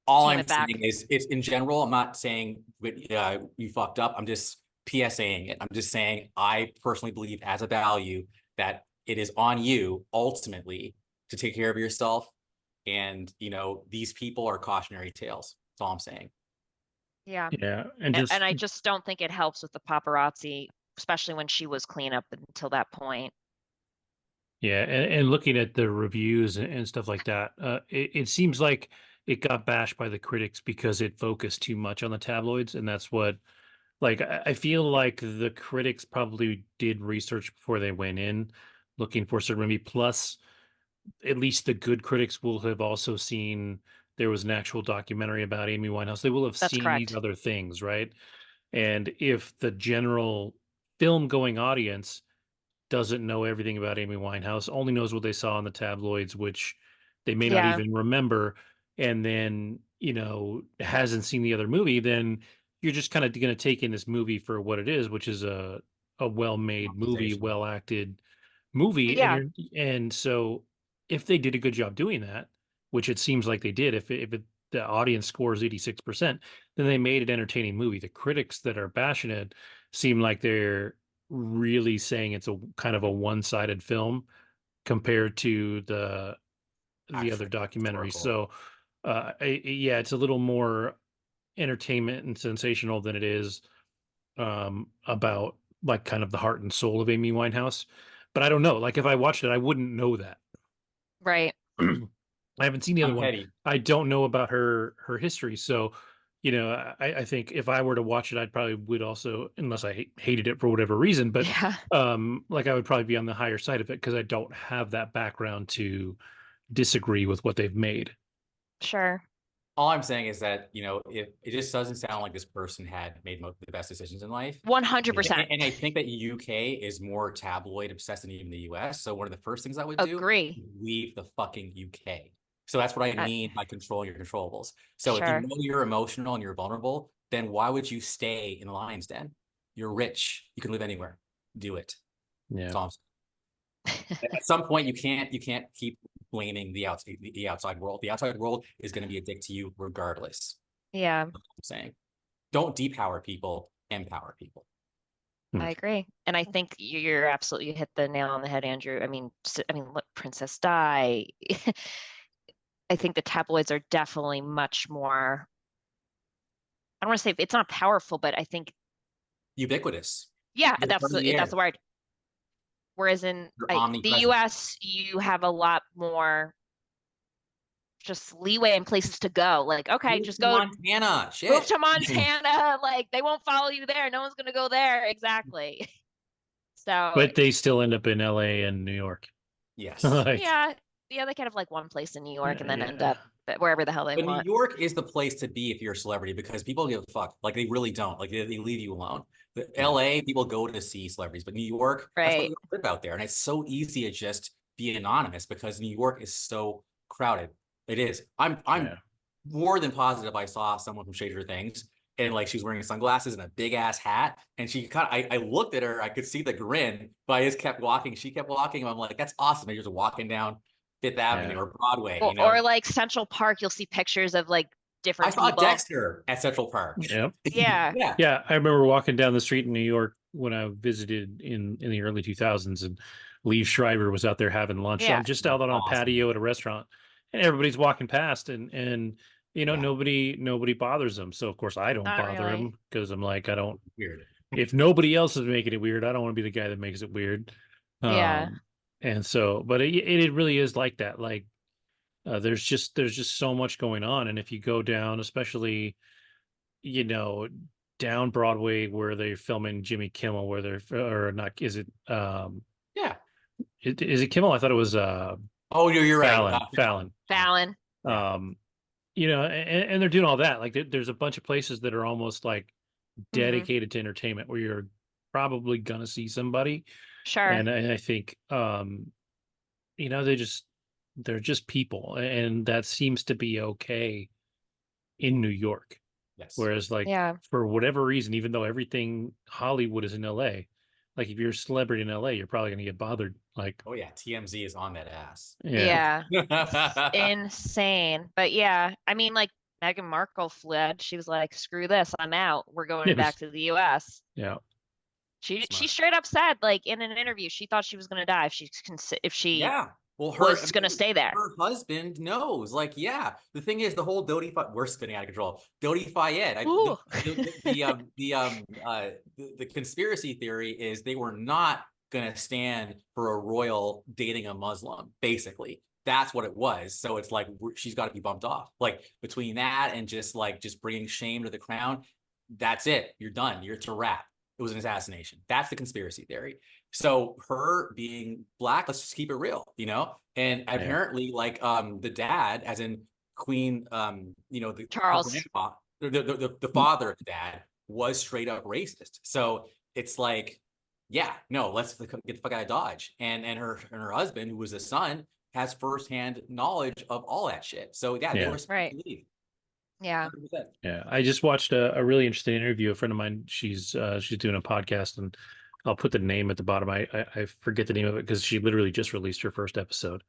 All Tune I'm it saying back. is it's in general. I'm not saying you fucked up. I'm just PSAing it. I'm just saying I personally believe as a value that it is on you ultimately to take care of yourself. And these people are cautionary tales. That's all I'm saying. Yeah. Yeah, and And just I just don't think it helps with the paparazzi, especially when she was clean up until that point. yeah, and looking at the reviews and stuff like that, it seems like it got bashed by the critics because it focused too much on the tabloids, and that's what like I feel like the critics probably did research before they went in looking for a certain movie. Plus, at least the good critics will have also seen there was an actual documentary about Amy Winehouse. They will have That's seen these correct. other things, right? And if the general film going audience doesn't know everything about Amy Winehouse, only knows what they saw in the tabloids, which they may not Yeah. even remember, and then, hasn't seen the other movie, then you're just kind of going to take in this movie for what it is, which is a well-made movie, Conversation. well-acted movie. Yeah. And so if they did a good job doing that, which it seems like they did, the audience scores 86%, then they made an entertaining movie. The critics that are bashing it seem like they're really saying it's a kind of a one-sided film compared to the other Actually, documentaries. historical. So, yeah, it's a little more entertainment and sensational than it is about like kind of the heart and soul of Amy Winehouse. But I don't know. Like if I watched it, I wouldn't know that. Right. I haven't seen the other I'm one. petty. I don't know about her history. So, I think if I were to watch it, I'd probably would also, unless I hated it for whatever reason, but Yeah. like I would probably be on the higher side of it because I don't have that background to disagree with what they've made. Sure. All I'm saying is that, it just doesn't sound like this person had made the best decisions in life. 100%. And I think that UK is more tabloid obsessed than even the US. So one of the first things I would do, Agree. leave the fucking UK. So that's what I Uh, mean by controlling your controllables. So if you sure. know you're emotional and you're vulnerable, then why would you stay in the lion's den? You're rich. You can live anywhere. Do it. Yeah. That's all I'm saying. At some point, you can't keep blaming the outside world. The outside world is going to be a dick to you regardless. Yeah, That's what I'm saying. Don't depower people, empower people. Hmm. I agree. And I think you're absolutely, you hit the nail on the head, Andrew. I mean, look, Princess Di. I think the tabloids are definitely much more, I don't want to say it's not powerful, but I think, Ubiquitous. yeah, You're part of the that's the air. word. Whereas in You're the omnipresent. US, you have a lot more just leeway and places to go. Like, okay, Move just to go Montana. move Shit. to Montana. Like, they won't follow you there. No one's gonna go there. Exactly. So But they still end up in LA and New York. Yes. Like, yeah, yeah, they kind of like one place in New York and then end yeah. up wherever the hell they But New want. York is the place to be if you're a celebrity because people give a fuck. Like they really don't. Like they leave you alone. The Yeah. LA, people go to see celebrities, but New York, that's why Right. you live out there. And it's so easy to just be anonymous because New York is so crowded. It is. I'm Yeah. more than positive I saw someone from Stranger Things and like she was wearing sunglasses and a big ass hat. And she kind of I looked at her, I could see the grin, but I just kept walking. She kept walking. And I'm like, that's awesome. And you're just walking down Fifth Avenue Yeah. or Broadway, Or like Central Park, you'll see pictures of like I different saw people. Dexter at Central Park. Yeah. Yeah. Yeah. Yeah. I remember walking down the street in New York when I visited in the early 2000s, and Lee Schreiber was out there having lunch. Yeah. I'm just out That's on a awesome. patio at a restaurant, and everybody's walking past, and Yeah. nobody bothers them. So of course I don't Not bother really. them because I'm like, I don't. Weird. If nobody else is making it weird, I don't want to be the guy that makes it weird. Yeah. Um, And so, but it really is like that. Like there's just so much going on, and if you go down, especially you know down Broadway where they're filming Jimmy Kimmel, where they're or not, is it Yeah. is it Kimmel? I thought it was Oh, you're right. Fallon. Fallon. Yeah. Um, and they're doing all that. Like there's a bunch of places that are almost like Hmm. dedicated to entertainment where you're probably gonna see somebody. Sure. And I think they're just people, and that seems to be okay in New York. Yes. Whereas like Yeah. for whatever reason, even though everything Hollywood is in LA, like if you're a celebrity in LA, you're probably gonna get bothered. Like, Oh yeah, TMZ is on that ass. yeah, Yeah. It's insane. But yeah, I mean, like Meghan Markle fled. She was like, screw this, I'm out. We're going it back was, to the US. yeah, She Smart. straight up said, like in an interview, she thought she was gonna die if she Yeah. Well, I was gonna mean, stay there. her husband knows. Like, yeah. The thing is, the whole Dodi, we're spinning out of control. Dodi Fayed. Ooh. The conspiracy theory is they were not gonna stand for a royal dating a Muslim. Basically, that's what it was. So it's like she's got to be bumped off. Like between that and just bringing shame to the crown, that's it. You're done. It's a wrap. It was an assassination. That's the conspiracy theory. So her being black, let's just keep it real, And yeah, apparently, like the dad, as in Queen, her Charles. grandpa, the father of the dad was straight up racist. So it's like, yeah, no, let's get the fuck out of Dodge. And her husband, who was a son, has firsthand knowledge of all that shit. So yeah, they yeah. were supposed Right. to leave. Yeah. 100%. Yeah, I just watched a really interesting interview. A friend of mine, she's doing a podcast, and I'll put the name at the bottom. I forget the name of it because she literally just released her first episode.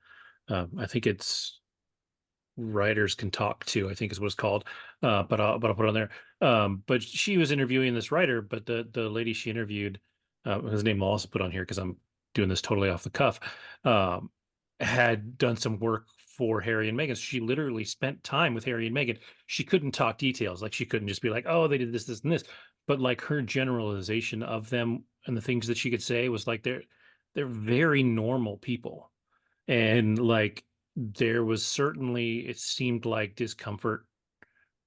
I think it's Writers Can Talk Too, I think is what it's called. But I'll put it on there. But she was interviewing this writer, but the lady she interviewed, his name I'll also put on here because I'm doing this totally off the cuff. Um, had done some work for Harry and Meghan. So she literally spent time with Harry and Meghan. She couldn't talk details, like she couldn't just be like, "Oh, they did this, this, and this." But like her generalization of them and the things that she could say was like they're very normal people, and like there was certainly it seemed like discomfort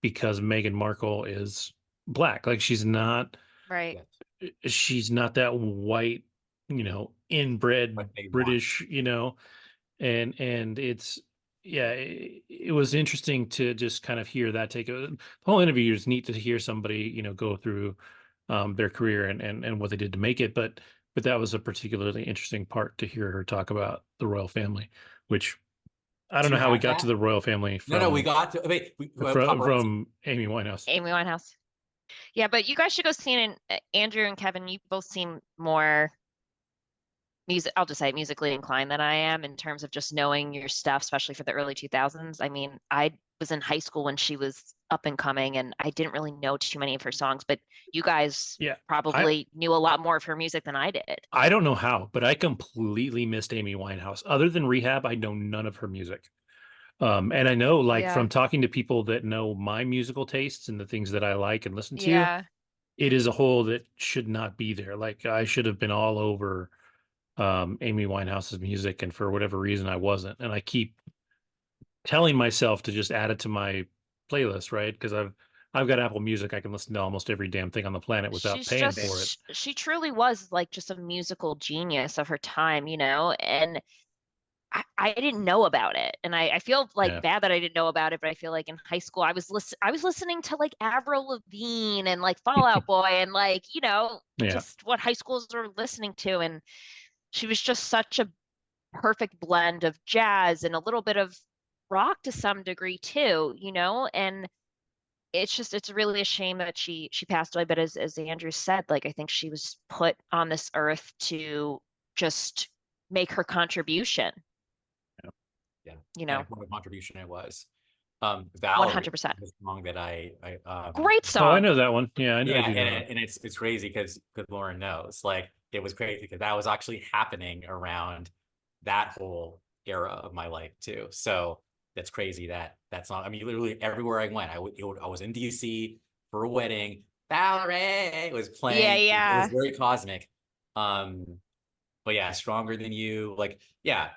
because Meghan Markle is black. Like Right. Yeah, she's not that white, inbred what they want. British, and it's yeah, it was interesting to just kind of hear that take. The whole interview is neat to hear somebody, go through their career and what they did to make it, but that was a particularly interesting part to hear her talk about the royal family, which I don't Do know you how we have got to that? the royal family No, we got to wait. Paparazzi. from Amy Winehouse. Amy Winehouse. Yeah, but you guys should go see it. And Andrew and Kevin, you both seem more music, I'll just say musically inclined than I am in terms of just knowing your stuff, especially for the early 2000s. I mean, I was in high school when she was up and coming, and I didn't really know too many of her songs, but you guys Yeah, I probably knew a lot more of her music than I did. I don't know how, but I completely missed Amy Winehouse. Other than Rehab, I know none of her music. And I know, like, Yeah. from talking to people that know my musical tastes and the things that I like and listen to, Yeah. it is a hole that should not be there. Like, I should have been all over Amy Winehouse's music, and for whatever reason, I wasn't. And I keep telling myself to just add it to my playlist, right? Because I've got Apple Music. I can listen to almost every damn thing on the planet without She's paying for it. just, she truly was like just a musical genius of her time, and I didn't know about it. And I feel like Yeah, bad that I didn't know about it, but I feel like in high school I was listening to like Avril Lavigne and like Fall Out Boy and like, yeah, just what high schools are listening to. And she was just such a perfect blend of jazz and a little bit of rock to some degree too, and it's really a shame that she passed away. But as Andrew said, like I think she was put on this earth to just make her contribution, Yeah, you and know, what a contribution it was. Valerie, 100%. the song that Great Oh, I song. know that one. Yeah, I yeah, do know and, that. and it's crazy because Lauren knows. Like it was crazy because that was actually happening around that whole era of my life too. So that's crazy that song. I mean, literally everywhere I went, I was in DC for a wedding. Valerie was Yeah, playing. It was yeah. very cosmic. Um, But yeah, Stronger Than You, like, yeah,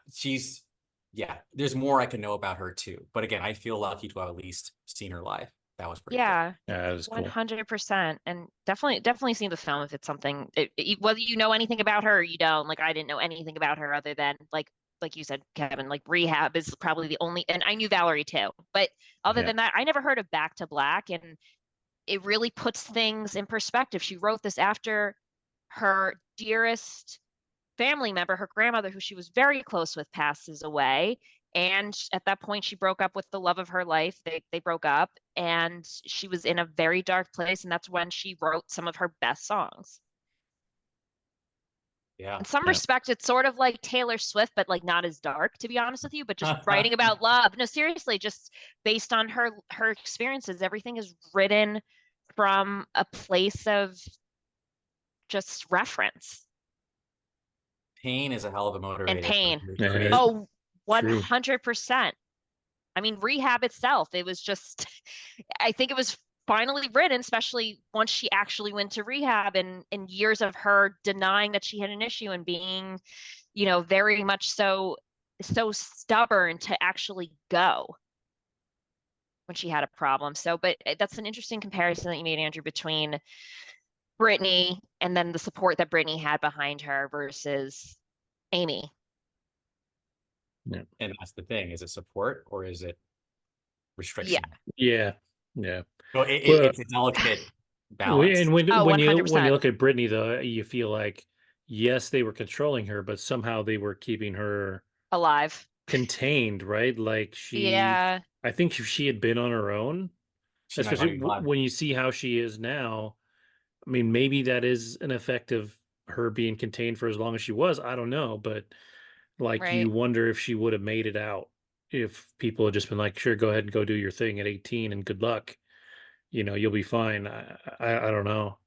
there's more I can know about her too. But again, I feel lucky to have at least seen her live. That was pretty cool. Yeah, Yeah, that was cool. 100%. And definitely see the film if it's something, whether you know anything about her or you don't. Like I didn't know anything about her other than like you said, Kevin, like Rehab is probably the only, and I knew Valerie too. But other Yeah. than that, I never heard of Back to Black, and it really puts things in perspective. She wrote this after her dearest family member, her grandmother, who she was very close with, passes away. And at that point, she broke up with the love of her life. They broke up, and she was in a very dark place. And that's when she wrote some of her best songs. Yeah. In some Yeah. respect, it's sort of like Taylor Swift, but like not as dark, to be honest with you, but just writing about love. No, seriously, just based on her experiences, everything is written from a place of just reference Pain is a hell of a and motivator for pain. creation. Oh, True. 100%. I mean, Rehab itself, it was just, I think it was finally written, especially once she actually went to rehab, and years of her denying that she had an issue and being, very much so stubborn to actually go when she had a problem. So, but that's an interesting comparison that you made, Andrew, between Brittany and then the support that Brittany had behind her versus Amy. Yeah. And that's the thing. Is it support or is it Yeah. restriction? Yeah. Yeah. So Well, it's a delicate and balance. Oh, when you 100%. look at Britney, though, you feel like yes, they were controlling her, but somehow they were keeping her Alive. contained, right? Like Yeah. I think if she had been on her own, She might not especially be gone. when you see how she is now, I mean, maybe that is an effect of her being contained for as long as she was. I don't know, but like Right. you wonder if she would have made it out if people had just been like, "Sure, go ahead and go do your thing at 18 and good luck. You'll be fine." I don't know.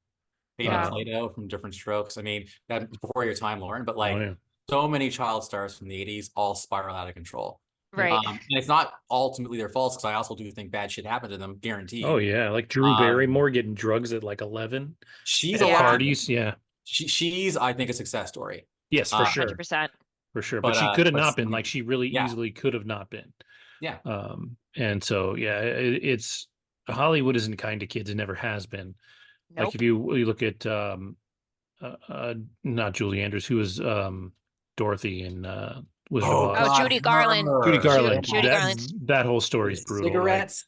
Made of Yeah. Play-Doh from different strokes. I mean, that's before your time, Lauren, but Oh like yeah. so many child stars from the 80s all spiral out of control. Right. And it's not ultimately their fault because I also do think bad shit happened to them, Oh guaranteed. yeah, like Drew Um, Barrymore getting drugs at like 11 she's a at Yeah. lucky, parties. Yeah. she's I think a success story. Yes, for sure. 100%. For sure. But she could have But not been, like she really yeah, easily could have not been. yeah. And so yeah, it's Hollywood isn't kind to kids. It never has been. Like if Nope. you look at not Julie Andrews, who was Dorothy in Wizard of Oh Oh, Oz. God, Judy Garland. Judy her. Garland. Judy That Garland. that whole story is With brutal. Like cigarettes.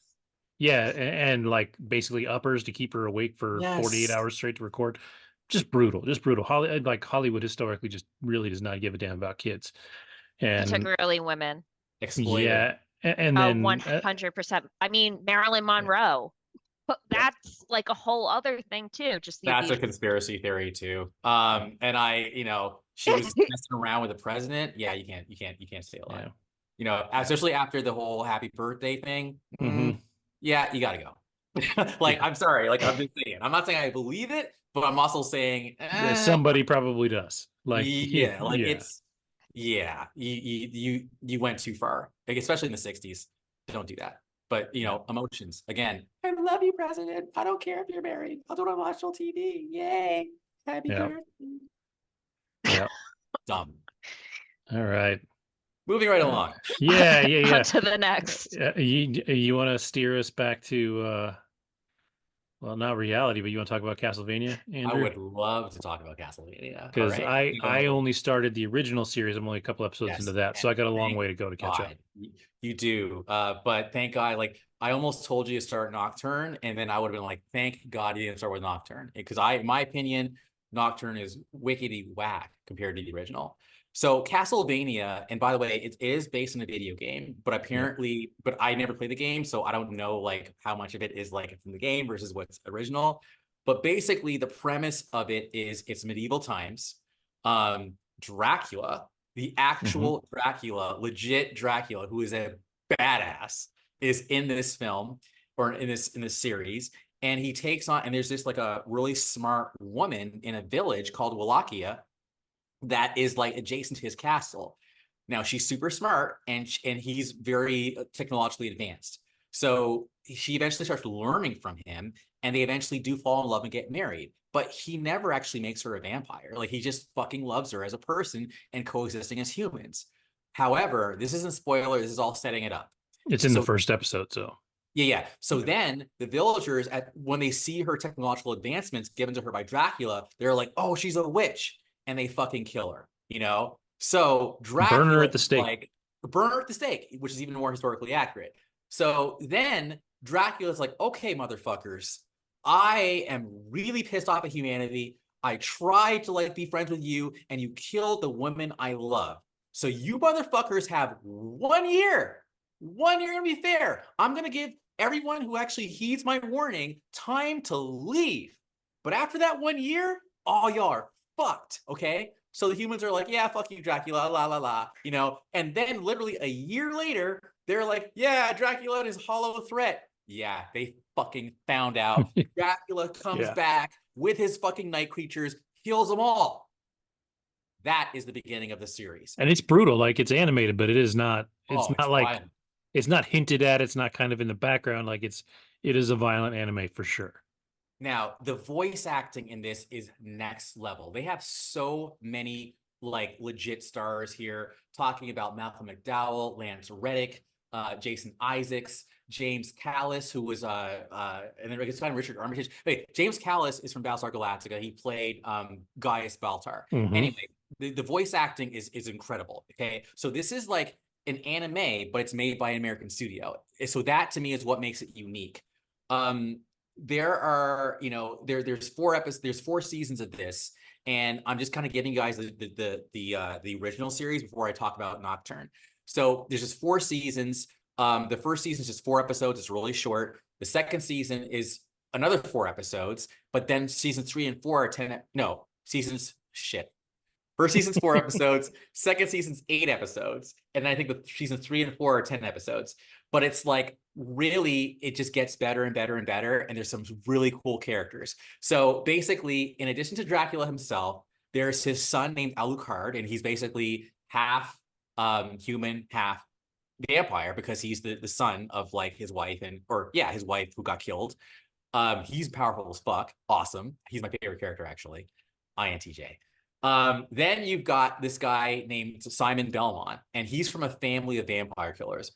yeah, and like basically uppers to keep her awake for 48 Yes. hours straight to record. Just brutal, just brutal. Hollywood historically just really does not give a damn about kids. And Particularly women. Exploitive. yeah, and Oh, then 100%. I mean, Marilyn Monroe. But Yep. that's like a whole other thing too. Just the That's a abuse. conspiracy theory too. And she was messing around with the president. Yeah, you can't stay alive. yeah. Especially after the whole happy birthday thing. Hmm. Yeah, you gotta go. Like, Yeah. I'm sorry. Like, I'm just saying. I'm not saying I believe it, but I'm also saying, Somebody probably does. Like, yeah, like yeah. yeah, you went too far. Like, especially in the 60s. Don't do that. But Yeah. emotions again. I love you, President. I don't care if you're married. I'll do it on national TV. Yay. Happy Yeah. birthday. Yeah. Dumb. All right. Moving right along. Yeah. On to the next. You want to steer us back to well, not reality, but you want to talk about Castlevania, I Andrew? would love to talk about Castlevania. All Because right. I only started the original series. I'm only a couple episodes into Yes. that, so I got a long Thank way to go to catch up. God. You do. But thank God, like I almost told you to start Nocturne, and then I would have been like, thank God you didn't start with Nocturne. Because in my opinion, Nocturne is wickedy whack compared to the original. So Castlevania, and by the way, it is based on a video game, but apparently, but I never played the game, so I don't know like how much of it is like from the game versus what's original. But basically, the premise of it is it's medieval times. Dracula, the actual Dracula, legit Dracula, who is a badass, is in this film or in this series, and he takes on, and there's this like a really smart woman in a village called Wallachia that is like adjacent to his castle. Now she's super smart, and he's very technologically advanced. So she eventually starts learning from him, and they eventually do fall in love and get married. but he never actually makes her a vampire. Like, he just fucking loves her as a person and coexisting as humans. However, this isn't spoiler, this is all setting it up. It's in the So first episode, so. yeah. So then the villagers, when they see her technological advancements given to her by Dracula, they're like, oh, she's a witch. And they fucking kill her, you know? So Burn her Dracula at the stake. like, burn her at the stake, which is even more historically accurate. So then Dracula's like, okay, motherfuckers, I am really pissed off at humanity. I tried to like be friends with you, and you killed the woman I love. So you motherfuckers have 1 year. 1 year to be fair. I'm gonna give everyone who actually heeds my warning time to leave. But after that 1 year, all y'all are fucked, okay? So the humans are like, yeah, fuck you, Dracula, la, la, la, you know? And then literally a year later, they're like, yeah, Dracula and his hollow threat. Yeah, they fucking found out. Dracula comes back with his fucking night creatures, kills them all. That is the beginning of the series. And it's brutal. Like, it's animated, but it is not, it's not like, violent. it's not hinted at. It's not kind of in the background. Like, it is a violent anime for sure. Now, the voice acting in this is next level. They have so many like legit stars here, talking about Malcolm McDowell, Lance Reddick, Jason Isaacs, James Callis, who was and then it's kind of Richard Armitage. Wait, James Callis is from Battlestar Galactica. He played Gaius Baltar. Anyway, the voice acting is incredible. Okay, so this is like an anime, but it's made by an American studio. So that to me is what makes it unique. There are, you know, there's 4 episodes, there's 4 seasons of this, and I'm just kind of giving you guys the original series before I talk about Nocturne. So there's just 4 seasons. The first season is just 4 episodes. It's really short. The second season is another 4 episodes, but then seasons 3 and 4 are 10. No, seasons shit. First season's 4 episodes. Second season's 8 episodes. And I think the seasons 3 and 4 are 10 episodes. But it's like, really, it just gets better and better and better. And there's some really cool characters. So basically, in addition to Dracula himself, there's his son named Alucard, and he's basically half human, half vampire, because he's the son of like his wife, his wife who got killed. He's powerful as fuck. Awesome. He's my favorite character, actually. INTJ. Then you've got this guy named Simon Belmont, and he's from a family of vampire killers.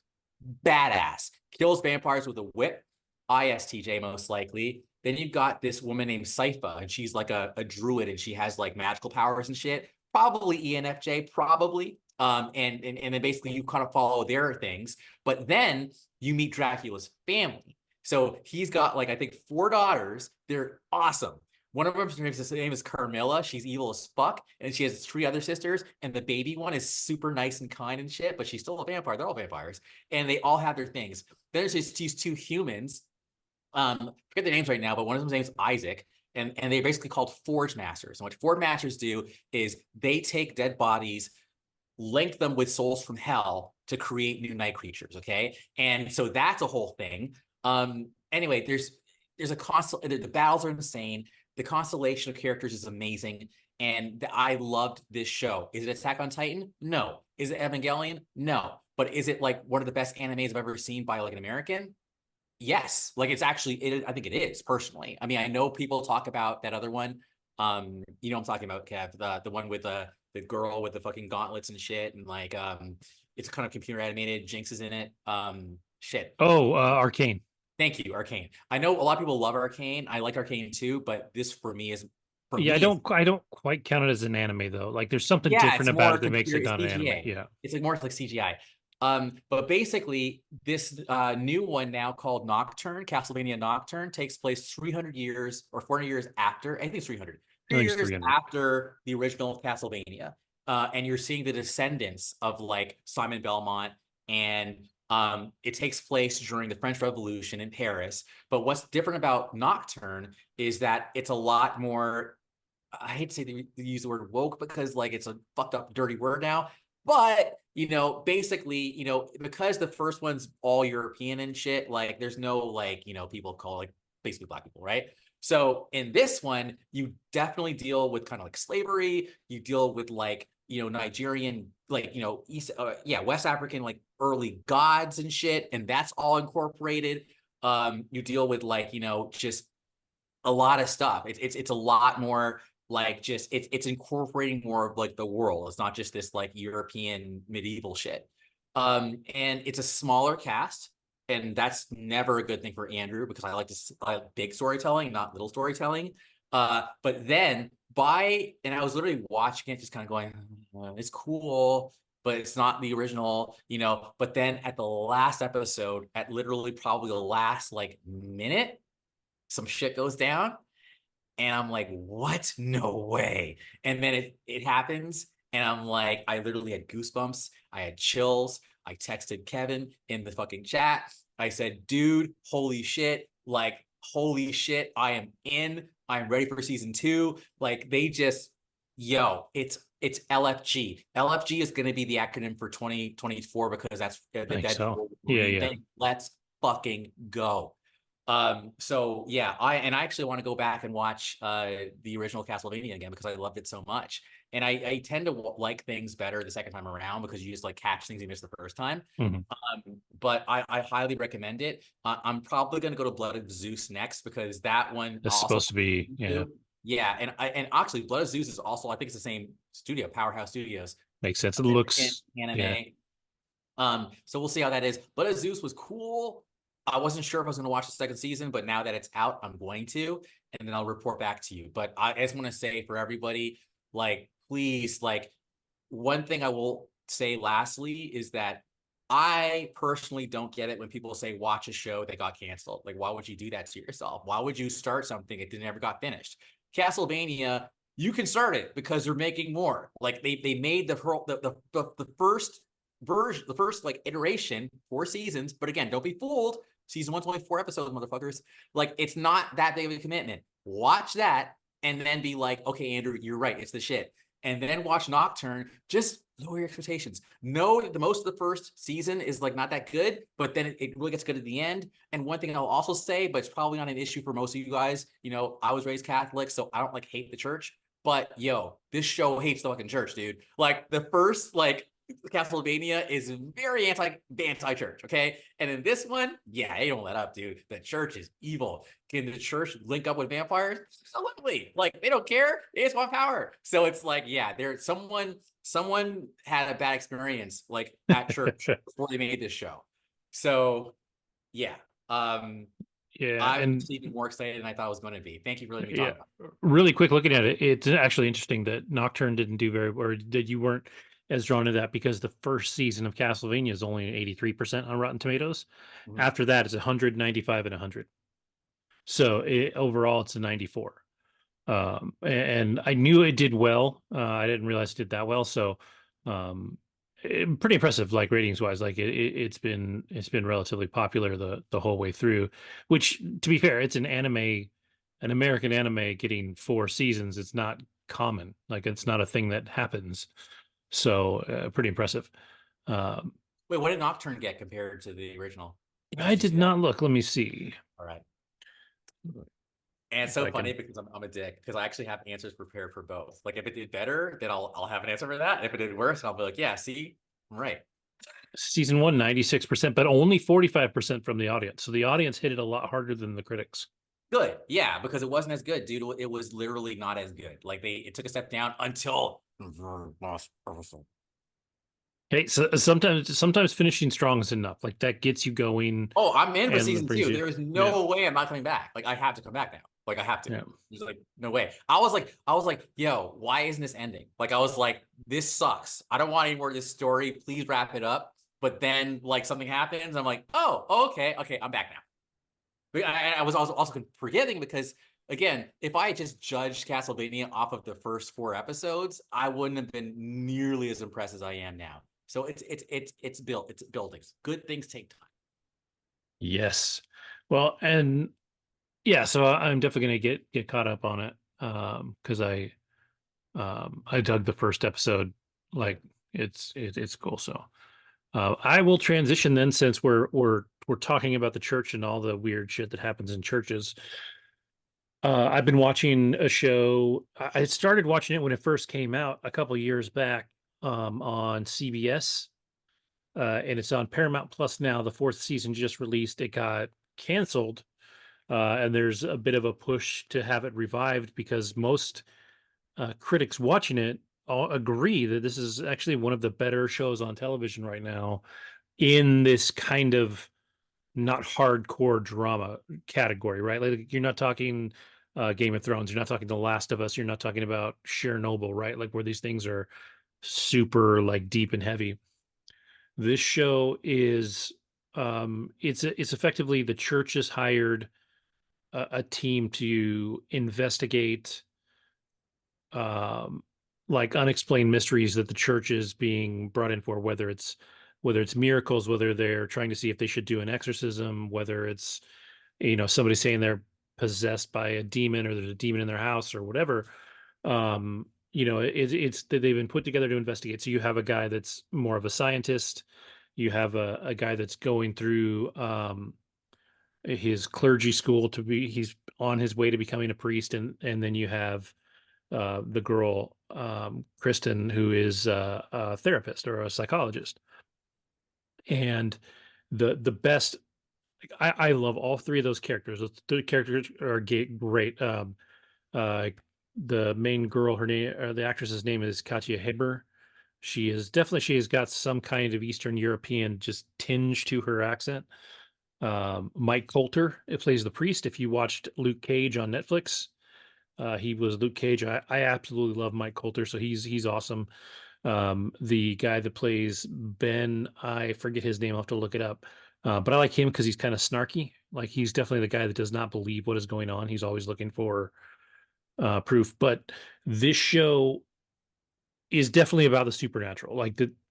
Badass. Kills vampires with a whip. ISTJ, most likely. Then you've got this woman named Sypha, and she's like a druid, and she has like magical powers and shit. Probably ENFJ, probably. And then basically you kind of follow their things. But then you meet Dracula's family. So he's got like, I think 4 daughters. They're awesome. One of them's name is Carmilla. She's evil as fuck. And she has 3 other sisters. And the baby one is super nice and kind and shit, but she's still a vampire. They're all vampires. And they all have their things. Then there's these 2 humans. Forget their names right now, but one of them's name is Isaac. And they're basically called Forge Masters. And what Forge Masters do is they take dead bodies, link them with souls from hell to create new night creatures. Okay. And so that's a whole thing. Anyway, there's a constant, the battles are insane. The constellation of characters is amazing. And I loved this show. Is it Attack on Titan? No. Is it Evangelion? No. But is it like one of the best animes I've ever seen by like an American? Yes. Like, it's actually, I think it is, personally. I mean, I know people talk about that other one. You know what I'm talking about, Kev, the one with the girl with the fucking gauntlets and shit, and like it's kind of computer animated. Jinx is in it. Shit. Oh, Arcane. Thank you, Arcane. I know a lot of people love Arcane. I like Arcane too, but this for me is I don't quite count it as an anime though. Like, there's something different about it that makes it not an anime. Yeah. It's like more like CGI. But basically this new one now called Nocturne, Castlevania Nocturne, takes place 300 years or 400 years after, I think it's 300. 3 years after the original Castlevania. And you're seeing the descendants of like Simon Belmont, and it takes place during the French Revolution in Paris. But what's different about Nocturne is that it's a lot more, I hate to say they use the word woke because like it's a fucked up, dirty word now. But, you know, basically, you know, because the first one's all European and shit, like there's no like, you know, people call like basically Black people, right? So in this one, you definitely deal with kind of like slavery. You deal with like, you know, Nigerian, like, you know, West African, like early gods and shit. And that's all incorporated. You deal with like, you know, just a lot of stuff. It's a lot more like just it's incorporating more of like the world. It's not just this like European medieval shit. And it's a smaller cast, and that's never a good thing for Andrew because I like big storytelling, not little storytelling. But then and I was literally watching it, just kind of going, it's cool, but it's not the original, you know. But then at the last episode, at literally probably the last like minute, some shit goes down, and I'm like, what? No way. And then it happens, and I'm like, I literally had goosebumps. I had chills. I texted Kevin in the fucking chat. I said, dude, holy shit. Like, holy shit. I am in. I'm ready for season 2. Like, they just, it's LFG. LFG is going to be the acronym for 2024 because that's the I think Deadpool so. Yeah. thing. Let's fucking go. So yeah, I actually want to go back and watch the original Castlevania again because I loved it so much. And I tend to like things better the second time around because you just like catch things you missed the first time. Mhm. But I highly recommend it. I'm probably going to go to Blood of Zeus next because that one It's also, supposed to be, yeah, yeah. And actually Blood of Zeus is also, I think it's the same studio, Powerhouse Studios, makes sense. It looks, anime. yeah. So we'll see how that is. Blood of Zeus was cool. I wasn't sure if I was going to watch the second season, but now that it's out, I'm going to, and then I'll report back to you. But I just want to say for everybody, like, please, like, one thing I will say lastly is that I personally don't get it when people say watch a show that got canceled. Like, why would you do that to yourself? Why would you start something that never got finished? Castlevania, you can start it because they're making more. Like they made the first version, the first like iteration, 4 seasons. But again, don't be fooled. Season 1's only 4 episodes, motherfuckers. Like, it's not that big of a commitment. Watch that and then be like, okay, Andrew, you're right. It's the shit. And then watch Nocturne. Just lower your expectations. Know that the most of the first season is like not that good, but then it really gets good at the end. And one thing I'll also say, but it's probably not an issue for most of you guys, you know, I was raised Catholic, so I don't like hate the church. But yo, this show hates the fucking church, dude. Like the first like Castlevania is very anti-church, okay? And in this one, yeah, they don't let up, dude. The church is evil. Can the church link up with vampires? Absolutely. Like, they don't care. They just want power. So it's like, yeah, there's someone had a bad experience like at church before they made this show. So yeah. Yeah. I'm And even more excited than I thought I was going to be. Thank you for letting me yeah, talk about it. really quick looking at it, it's actually interesting that Nocturne didn't do very, or that you weren't as drawn to that because the first season of Castlevania is only 83% on Rotten Tomatoes. Mhm. After that, it's 100, 95, and 100. So overall, it's a 94. And I knew it did well. I didn't realize it did that well. So, pretty impressive, like ratings wise. Like it's been relatively popular the whole way through. Which, to be fair, it's an American anime getting 4 seasons. It's not common. Like it's not a thing that happens. So, pretty impressive. Um, Wait, what did Nocturne get compared to the original? I Did you did see that? not look. Let me see All right. And it's if so I funny can. because I'm a dick because I actually have answers prepared for both. Like if it did better, then I'll have an answer for that. If it did worse, I'll be like, yeah, see, I'm right. Season 1, 96%, but only 45% from the audience. So the audience hit it a lot harder than the critics. Good. Yeah, because it wasn't as good, dude. It was literally not as good. Like it took a step down until Hey, so sometimes finishing strong is enough. Like that gets you going oh, I'm in for and season brings 2. you. There is Yeah, no way I'm not coming back. Like I have to come back now. Like I have to. yeah. There's like no way. I was like, yo, why isn't this ending? Like I was like, this sucks. I don't want any more of this story. Please wrap it up. But then like something happens. I'm like, oh, okay, I'm back now. But I was also forgetting because again, if I had just judged Castlevania off of the first 4 episodes, I wouldn't have been nearly as impressed as I am now. So it's buildings. Good things take time. Yes. Well, and yeah, so I'm definitely gonna get caught up on it. Because I dug the first episode. Like it's cool. So I will transition then since we're talking about the church and all the weird shit that happens in churches. I've been watching a show. I started watching it when it first came out a couple years back on CBS, and it's on Paramount Plus now. The 4th season just released. It got canceled and there's a bit of a push to have it revived because most critics watching it all agree that this is actually one of the better shows on television right now in this kind of not hardcore drama category, right? Like you're not talking Game of Thrones, you're not talking The Last of Us, you're not talking about Chernobyl, right? Like where these things are super like deep and heavy. This show is it's effectively the church has hired a team to investigate um like unexplained mysteries that the church is being brought in for, whether it's miracles, whether they're trying to see if they should do an exorcism, whether it's somebody saying they're possessed by a demon or there's a demon in their house or whatever. It's that they've been put together to investigate. So you have a guy that's more of a scientist, you have a guy that's going through his clergy school to be he's on his way to becoming a priest, and then you have the girl Kristen, who is a therapist or a psychologist. And the best, like, I love all three of those characters. Those three characters are great. Uh, the main girl, her name, the actress's name is Katya Heber. She has got some kind of Eastern European just tinge to her accent. Mike Coulter, it plays the priest. If you watched Luke Cage on Netflix, he was Luke Cage. I absolutely love Mike Coulter, so he's awesome. The guy that plays Ben, I forget his name. I'll have to look it up. But I like him because he's kind of snarky. Like he's definitely the guy that does not believe what is going on. He's always looking for proof. But this show is definitely about the supernatural.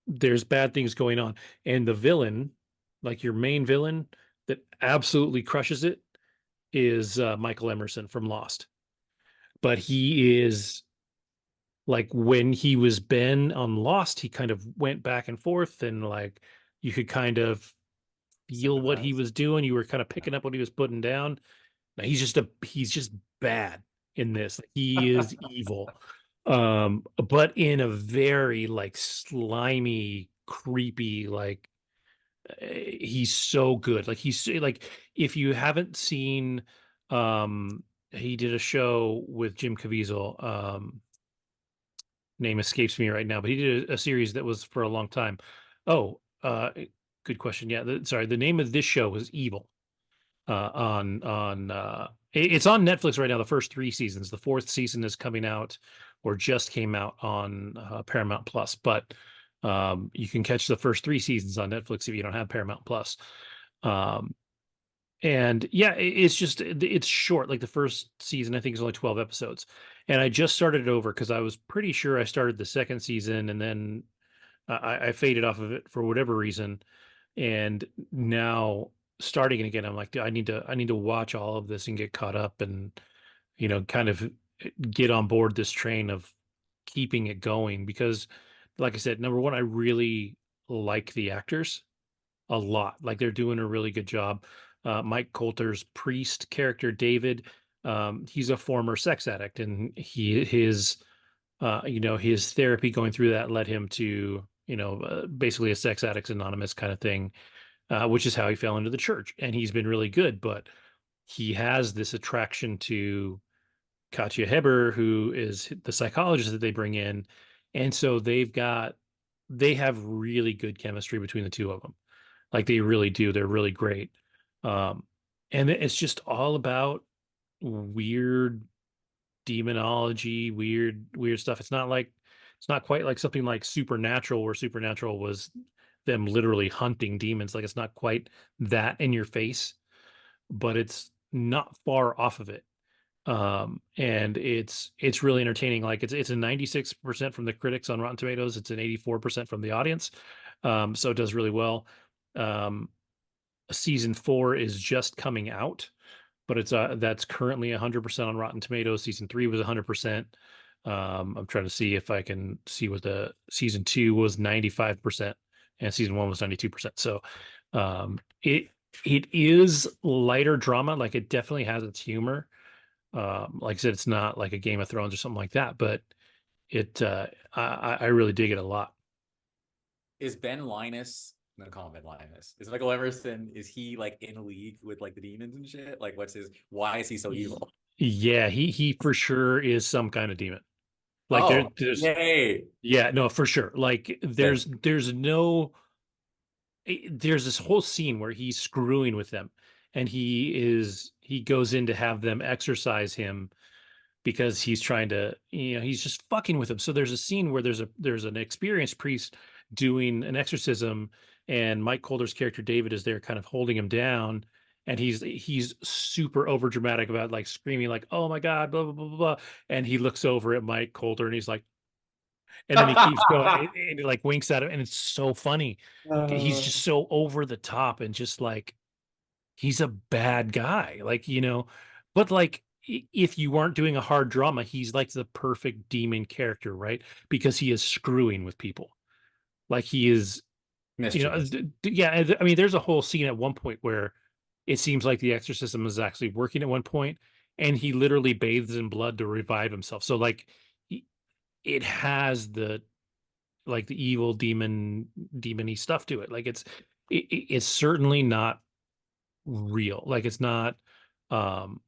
There's bad things going on, and the villain, like your main villain, that absolutely crushes it is Michael Emerson from Lost. But he is like when he was Ben on Lost, he kind of went back and forth, and like you could kind of feel what he Sympathize. was doing. You were kind of picking up what he was putting down. Now he's just bad in this. He is evil. But in a very like slimy, creepy, like he's so good. Like he's like if you haven't seen he did a show with Jim Caviezel. Name escapes me right now, but he did a series that was for a long time. Oh, good question. Yeah, sorry. The name of this show was Evil. It's on Netflix right now. The first three seasons. The fourth season is coming out, or just came out on Paramount Plus. But you can catch the first three seasons on Netflix if you don't have Paramount Plus. Um, and yeah, it's short. Like the first season, I think is only 12 episodes. And I just started it over because I was pretty sure I started the second season and then I faded off of it for whatever reason. And now starting it again, I'm like, I need to watch all of this and get caught up and, kind of get on board this train of keeping it going because like I said, number one, I really like the actors a lot. Like they're doing a really good job. Mike Coulter's priest character, David, he's a former sex addict, and his therapy going through that led him to basically a sex addicts anonymous kind of thing, which is how he fell into the church. And he's been really good, but he has this attraction to Katya Heber, who is the psychologist that they bring in, and so they have really good chemistry between the two of them. Like they really do. They're really great. Um, and it's just all about weird demonology, weird stuff. It's not quite like something like Supernatural, where Supernatural was them literally hunting demons. Like it's not quite that in your face, but it's not far off of it. And it's really entertaining. Like it's a 96% from the critics on Rotten Tomatoes. It's an 84% from the audience. So it does really well. Um, season 4 is just coming out, but that's currently 100% on Rotten Tomatoes. Season 3 was 100%. I'm trying to see if I can see what the season 2 was 95% and season 1 was 92%. So um, it it is lighter drama. Like it definitely has its humor. Like I said, it's not like a Game of Thrones or something like that, but I really dig it a lot. Is Ben Linus No comment line this. Is Michael Emerson, is he like in a league with like the demons and shit? Like why is he so evil? Yeah, he for sure is some kind of demon. Like Oh, there's yay. yeah, no, for sure. Like Good. there's this whole scene where he's screwing with them, and he goes in to have them exorcise him because he's trying to, he's just fucking with them. So there's a scene where there's an experienced priest doing an exorcism, and Mike Colder's character David is there kind of holding him down, and he's super over dramatic about like screaming like, oh my god, blah blah blah blah blah. And he looks over at Mike Colder and he's like, and then he keeps going and he like winks at him, and it's so funny. He's just so over the top and just like he's a bad guy, like, but like if you weren't doing a hard drama, he's like the perfect demon character, right? Because he is screwing with people. Like he is, Mischievous. yeah. I mean, there's a whole scene at one point where it seems like the exorcism is actually working at one point, and he literally bathes in blood to revive himself. So like it has the like the evil demony stuff to it. Like it's certainly not real. Like it's not um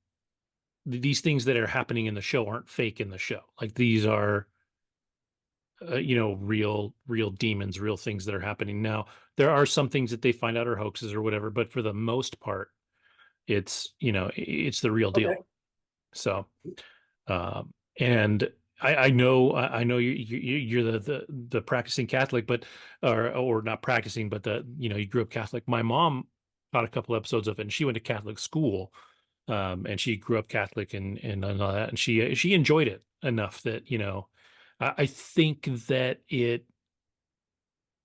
these things that are happening in the show aren't fake in the show. Like these are real demons, real things that are happening. Now, there are some things that they find out are hoaxes or whatever, but for the most part, it's the real Okay. deal. So, and I know you're the practicing Catholic, but or not practicing, but you grew up Catholic. My mom caught a couple episodes of it, and she went to Catholic school, and she grew up Catholic and all that, and she enjoyed it enough that I think that it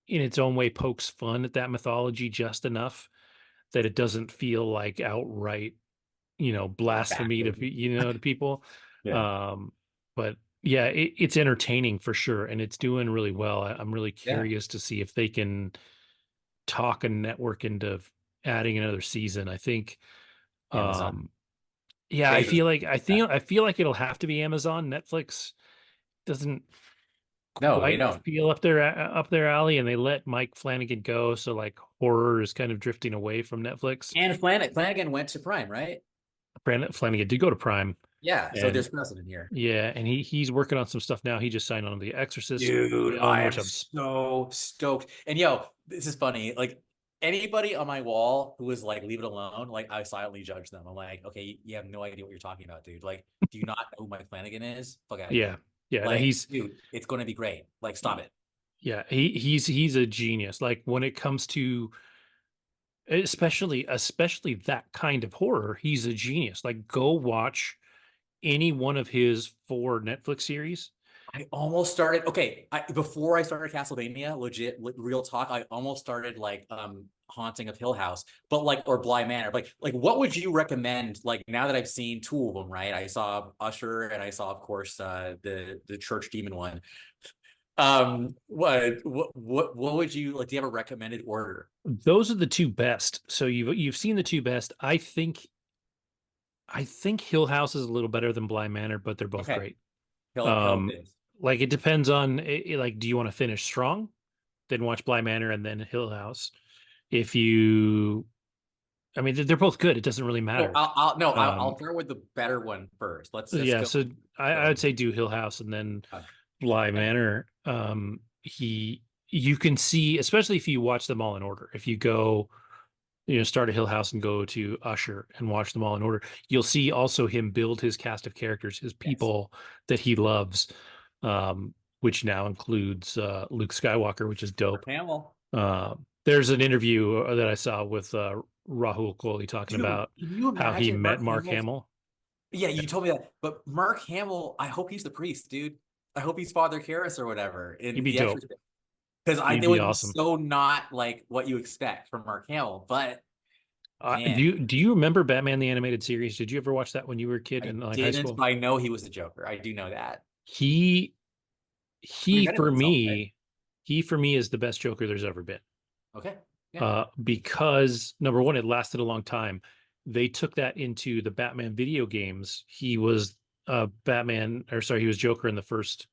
in its own way pokes fun at that mythology just enough that it doesn't feel like outright blasphemy to Baptism. to people. Yeah. um but yeah, it's entertaining for sure, and it's doing really well. I'm really Yeah. curious to see if they can talk a network into adding another season. I think Amazon. yeah, They just I feel like it'll have to be Amazon. Netflix doesn't no, they quite don't. feel up their alley, and they let Mike Flanagan go, so like horror is kind of drifting away from Netflix. And Flanagan went to Prime, right? Brandon Flanagan did go to Prime, Yeah, so and there's precedent here. yeah, and he's working on some stuff now. He just signed on the Exorcist Dude, film, I which am I'm so stoked. And yo, this is funny. Like anybody on my wall who was like, leave it alone, like I silently judge them. I'm like, okay, you have no idea what you're talking about, dude. Like, do you not know who Mike Flanagan is? Fuck out of yeah, here. yeah. Now Like, dude, it's gonna be great. Like, stop it. yeah, he's a genius. Like when it comes to especially that kind of horror, he's a genius. Like go watch any one of his 4 Netflix series. I almost started. Okay, before I started Castlevania, legit, real talk. I almost started like Haunting of Hill House, but like or Bly Manor. Like what would you recommend? Like now that I've seen 2 of them, right? I saw Usher and I saw, of course, the church demon one. What would you like? Do you have a recommended order? Those are the 2 best. So you've seen the 2 best. I think Hill House is a little better than Bly Manor, but they're both Okay, great. Hill Um, it is. like it depends on like, do you want to finish strong? Then watch Bly Manor and then Hill House. If you, I mean, they're both good. It doesn't really No, matter. I'll no, I'll Um, start with the better one first. Let's yeah, go. so I go. would say do Hill House and then Uh, Bly okay. Manor. You can see, especially if you watch them all in order. If you go, start at Hill House and go to Usher and watch them all in order, you'll see also him build his cast of characters, his Yes. people that he loves, which now includes Luke Skywalker, which is Mark dope. Hamill. There's an interview that I saw with Rahul Kohli talking Dude, about can you how he imagine met Mark Mark Hamill? Hamill. Yeah, you told me that. But Mark Hamill, I hope he's the priest, dude. I hope he's Father Karras or whatever He'd in be The dope. Exorcist. Because He'd it be would be awesome. so not like what you expect from Mark Hamill. But Do man, you remember Batman the Animated Series? Did you ever watch that when you were a kid I in like high didn't, school? but I know he was a Joker. I do know that. He he Reinvented for himself, right? me he for me is the best Joker there's ever been. Okay. Yeah. Because number one, it lasted a long time. They took that into the Batman video games. He was Batman, or sorry, he was Joker in the first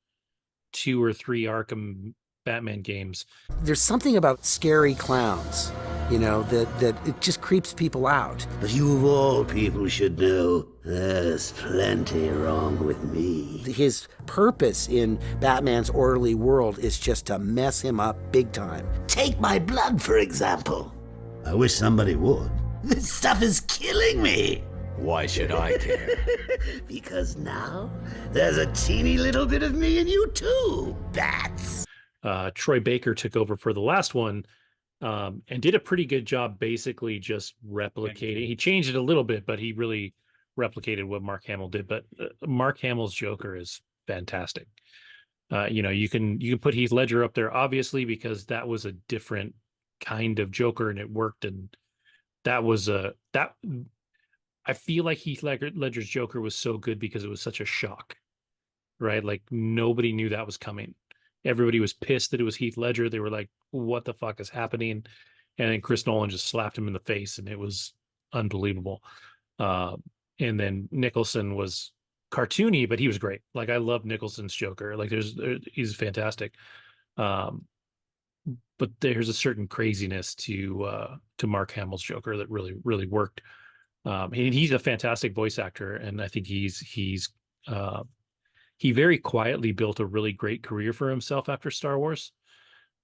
2 or 3 Arkham Batman games. There's something about scary clowns, that it just creeps people out. But you of all people should know there's plenty wrong with me. His purpose in Batman's orderly world is just to mess him up big time. Take my blood, for example. I wish somebody would. This stuff is killing me. Why should I care? Because now there's a teeny little bit of me in you too, bats. Troy Baker took over for the last one, and did a pretty good job basically just replicating. He changed it a little bit, but he really replicated what Mark Hamill did. But Mark Hamill's Joker is fantastic. You can put Heath Ledger up there, obviously, because that was a different kind of Joker and it worked. And that was I feel like Heath Ledger's Joker was so good because it was such a shock, right? Like nobody knew that was coming. Everybody was pissed that it was Heath Ledger. They were like, what the fuck is happening? And then Chris Nolan just slapped him in the face and it was unbelievable. And then Nicholson was cartoony, but he was great. Like I love Nicholson's Joker. Like he's fantastic. But there's a certain craziness to Mark Hamill's Joker that really, really worked. He's a fantastic voice actor. And I think he very quietly built a really great career for himself after Star Wars,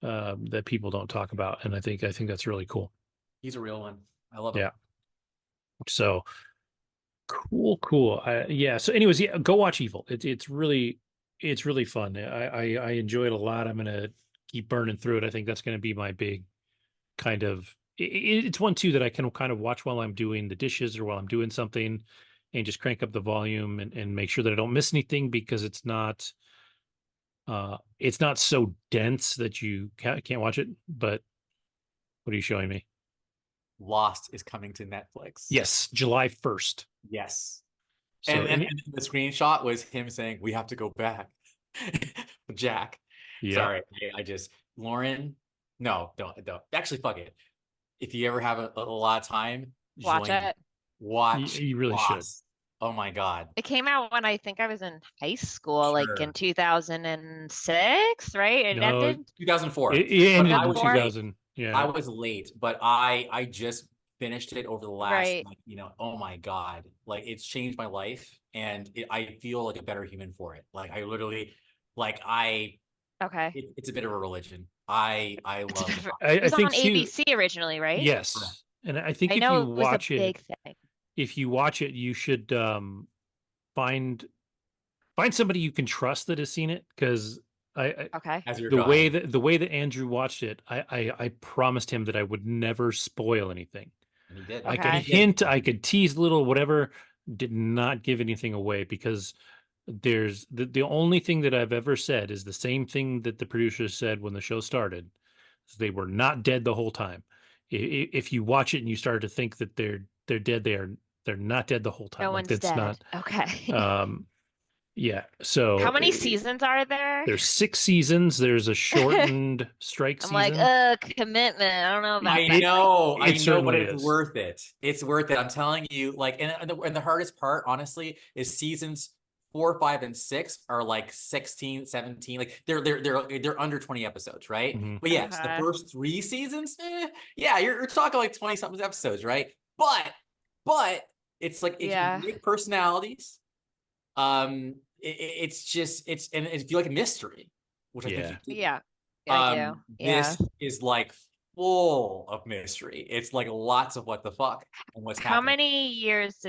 that people don't talk about. And I think that's really cool. He's a real one. I love him. Yeah. So cool. Yeah. So anyways, yeah, go watch Evil. It's really fun. I enjoy it a lot. I'm going to keep burning through it. I think that's going to be my big kind of, it's one too that I can kind of watch while I'm doing the dishes or while I'm doing something, and just crank up the volume and make sure that I don't miss anything, because it's not so dense that you can't watch it. But what are you showing me? Lost is coming to Netflix. Yes, July 1st. Yes. So, and the screenshot was him saying, "We have to go back." Jack. yeah. Sorry. Lauren. No, don't. Actually, fuck it. If you ever have a lot of time, Watch it. Watch. You really should. Oh my God. It came out when I think I was in high school, like Sure. in 2006, right? It No, ended 2004. It ended I in was 2000. Yeah. I was late, but I just finished it over the last, Right. oh my God, like it's changed my life, and I feel like a better human for it. Like I literally, Okay. it's a bit of a religion. I love it. It was I think on ABC originally, right? Yes. Correct. And I think I if know you it was watch a big thing. if you watch it, you should find somebody you can trust that has seen it, because Okay. As you're the way dying. that Andrew watched it, I promised him that I would never spoil anything. And he did. I Okay. could hint, I could tease a little, whatever, did not give anything away, because there's the only thing that I've ever said is the same thing that the producers said when the show started. They were not dead the whole time. If you watch it and you start to think that they're dead, they're not dead the whole time. No Like one's that's dead. not Okay. yeah. So How many seasons are there? there's 6 seasons. There's a shortened strike I'm season. like, commitment. I don't know about I that. know, It but certainly it's is. worth it. It's worth it. I'm telling you, and the hardest part, honestly, is seasons 4, 5, and 6 are like 16, 17. Like they're under 20 episodes, right? Mhm. But yes, the Okay. first 3 seasons, yeah, you're talking like 20 something episodes, right? But it's like if Yeah. you make personalities, it's if you like a mystery, which I Yeah. think you do. Yeah. I do. Yeah. This is like full of mystery. It's like lots of what the fuck and what's How happening. many years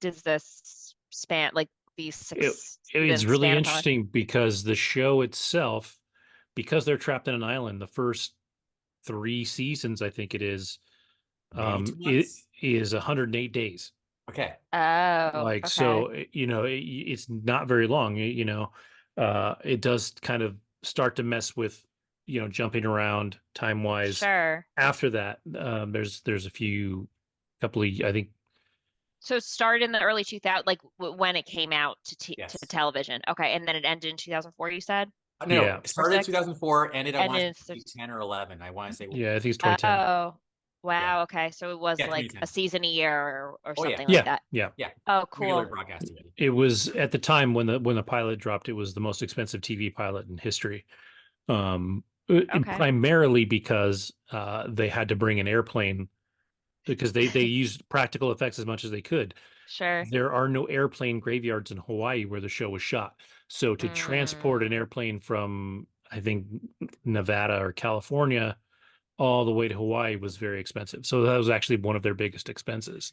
does this span, like these 6 It's seasons really span upon? interesting because the show itself, because they're trapped in an island, the first 3 seasons, I think it is, Maybe 2 it months? is 108 days. Okay. Oh, Like, okay. so, it's not very long, it does kind of start to mess with, jumping around time wise. Sure. After that, there's a couple of, I think. So it started in the early 2000s, like when it came out to Yes. television. Okay, and then it ended in 2004, you said? No, Yeah. it started in 6? 2004, ended I And want to it's say 10 or 11. I want to say Yeah, I think it's 2010. Oh, wow. Okay, so it was Yeah, like 2010. a season a year or Oh, yeah. something like that. Yeah. Oh, Regular cool. broadcast TV. It was at the time when the pilot dropped, it was the most expensive TV pilot in history. Okay. primarily because they had to bring an airplane because they used practical effects as much as they could. Sure. There are no airplane graveyards in Hawaii where the show was shot. So to transport an Mm, airplane from, I think, Nevada or California all the way to Hawaii was very expensive. So that was actually one of their biggest expenses.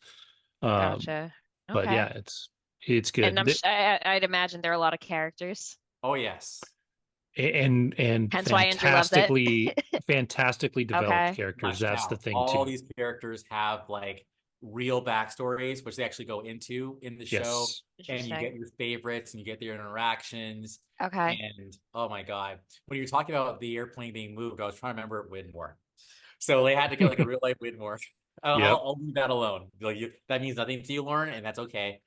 Um, gotcha. but yeah, Okay. it's And good. I'd imagine there are a lot of characters. Oh yes. And Hence why Andrew loves it. fantastically developed Okay. characters. Fleshed That's the out. thing All too. these characters have like real backstories, which they actually go into in the show, Yes. and you get Interesting. your favorites and you get their interactions. Okay. And oh my God, when you're talking about the airplane being moved, I was trying to remember Widmore. So they had to get like a real life Widmore. Yep. I'll leave that alone. Like that means nothing to you, Lauren, and that's okay.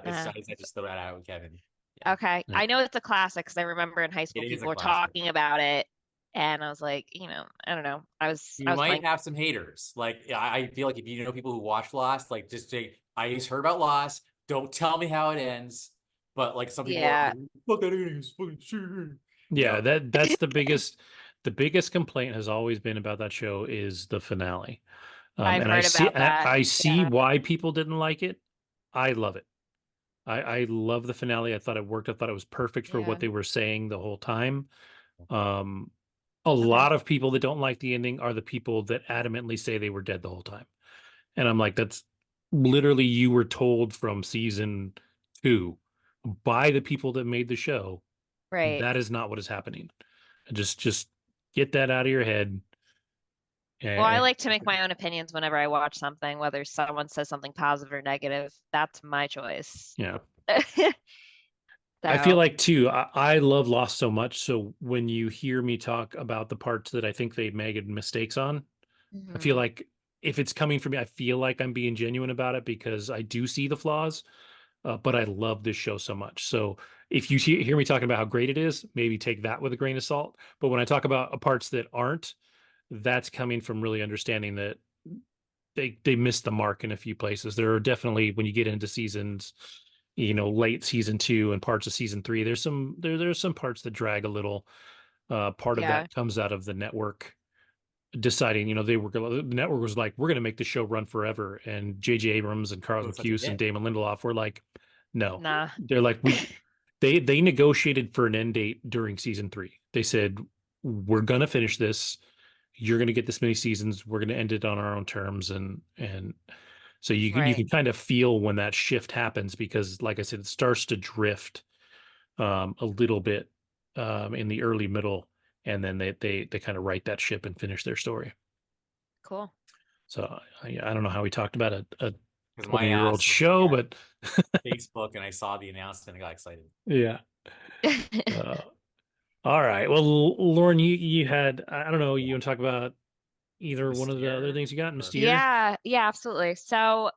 It's Uh, I just throw that out with Kevin. Yeah, okay. Yeah. I know it's a classic because I remember in high it school is people a were classic. talking about it, and I was like, I don't know. I You was might playing. have some haters. Like I feel like if you know people who watch Lost, like just say, I just heard about Lost. Don't tell me how it ends. But like some people are Yeah. like, look at it, it's fucking shit. You Yeah, know, that's the biggest complaint has always been about that show is the finale. I've And heard about that. I see Yeah. why people didn't like it. I love it. I love the finale. I thought it worked. I thought it was perfect for what Yeah. they were saying the whole time. Um, a Okay. lot of people that don't like the ending are the people that adamantly say they were dead the whole time. And I'm like, that's literally you were told from season 2 by the people that made the show. Right. That is not what is happening. Just get that out of your head. Well, I And like to make my own opinions whenever I watch something, whether someone says something positive or negative. That's my choice. yeah, I feel So, like too, I love Lost so much. So when you hear me talk about the parts that I think they made mistakes on, I feel mhm, like if it's coming from me, I feel like I'm being genuine about it because I do see the flaws, but I love this show so much. So if you hear me talking about how great it is, maybe take that with a grain of salt. But when I talk about parts that aren't, that's coming from really understanding that they missed the mark in a few places. There are definitely when you get into seasons, late season 2 and parts of season 3, there's some parts that drag a little. Part of yeah, that comes out of the network deciding, the network was like, we're going to make the show run forever, and J.J. Abrams and it Carlos was such a Cuse and hit. Damon Lindelof were like, no. nah, They're like, they negotiated for an end date during season 3. They said, we're going to finish this. You're going to get this many seasons. We're going to end it on our own terms, and so you right. can kind of feel when that shift happens because, like I said, it starts to drift a little bit in the early middle, and then they kind of right that ship and finish their story. Cool. So I don't know how we talked about a Because my 20-year-old ass was looking show, at but Facebook and I saw the announcement and got excited. yeah. Uh, all right. Well, Lauren, you had I don't know. You want to talk about either one of the other Mystere things you got, or Mystere? Yeah, yeah, absolutely. So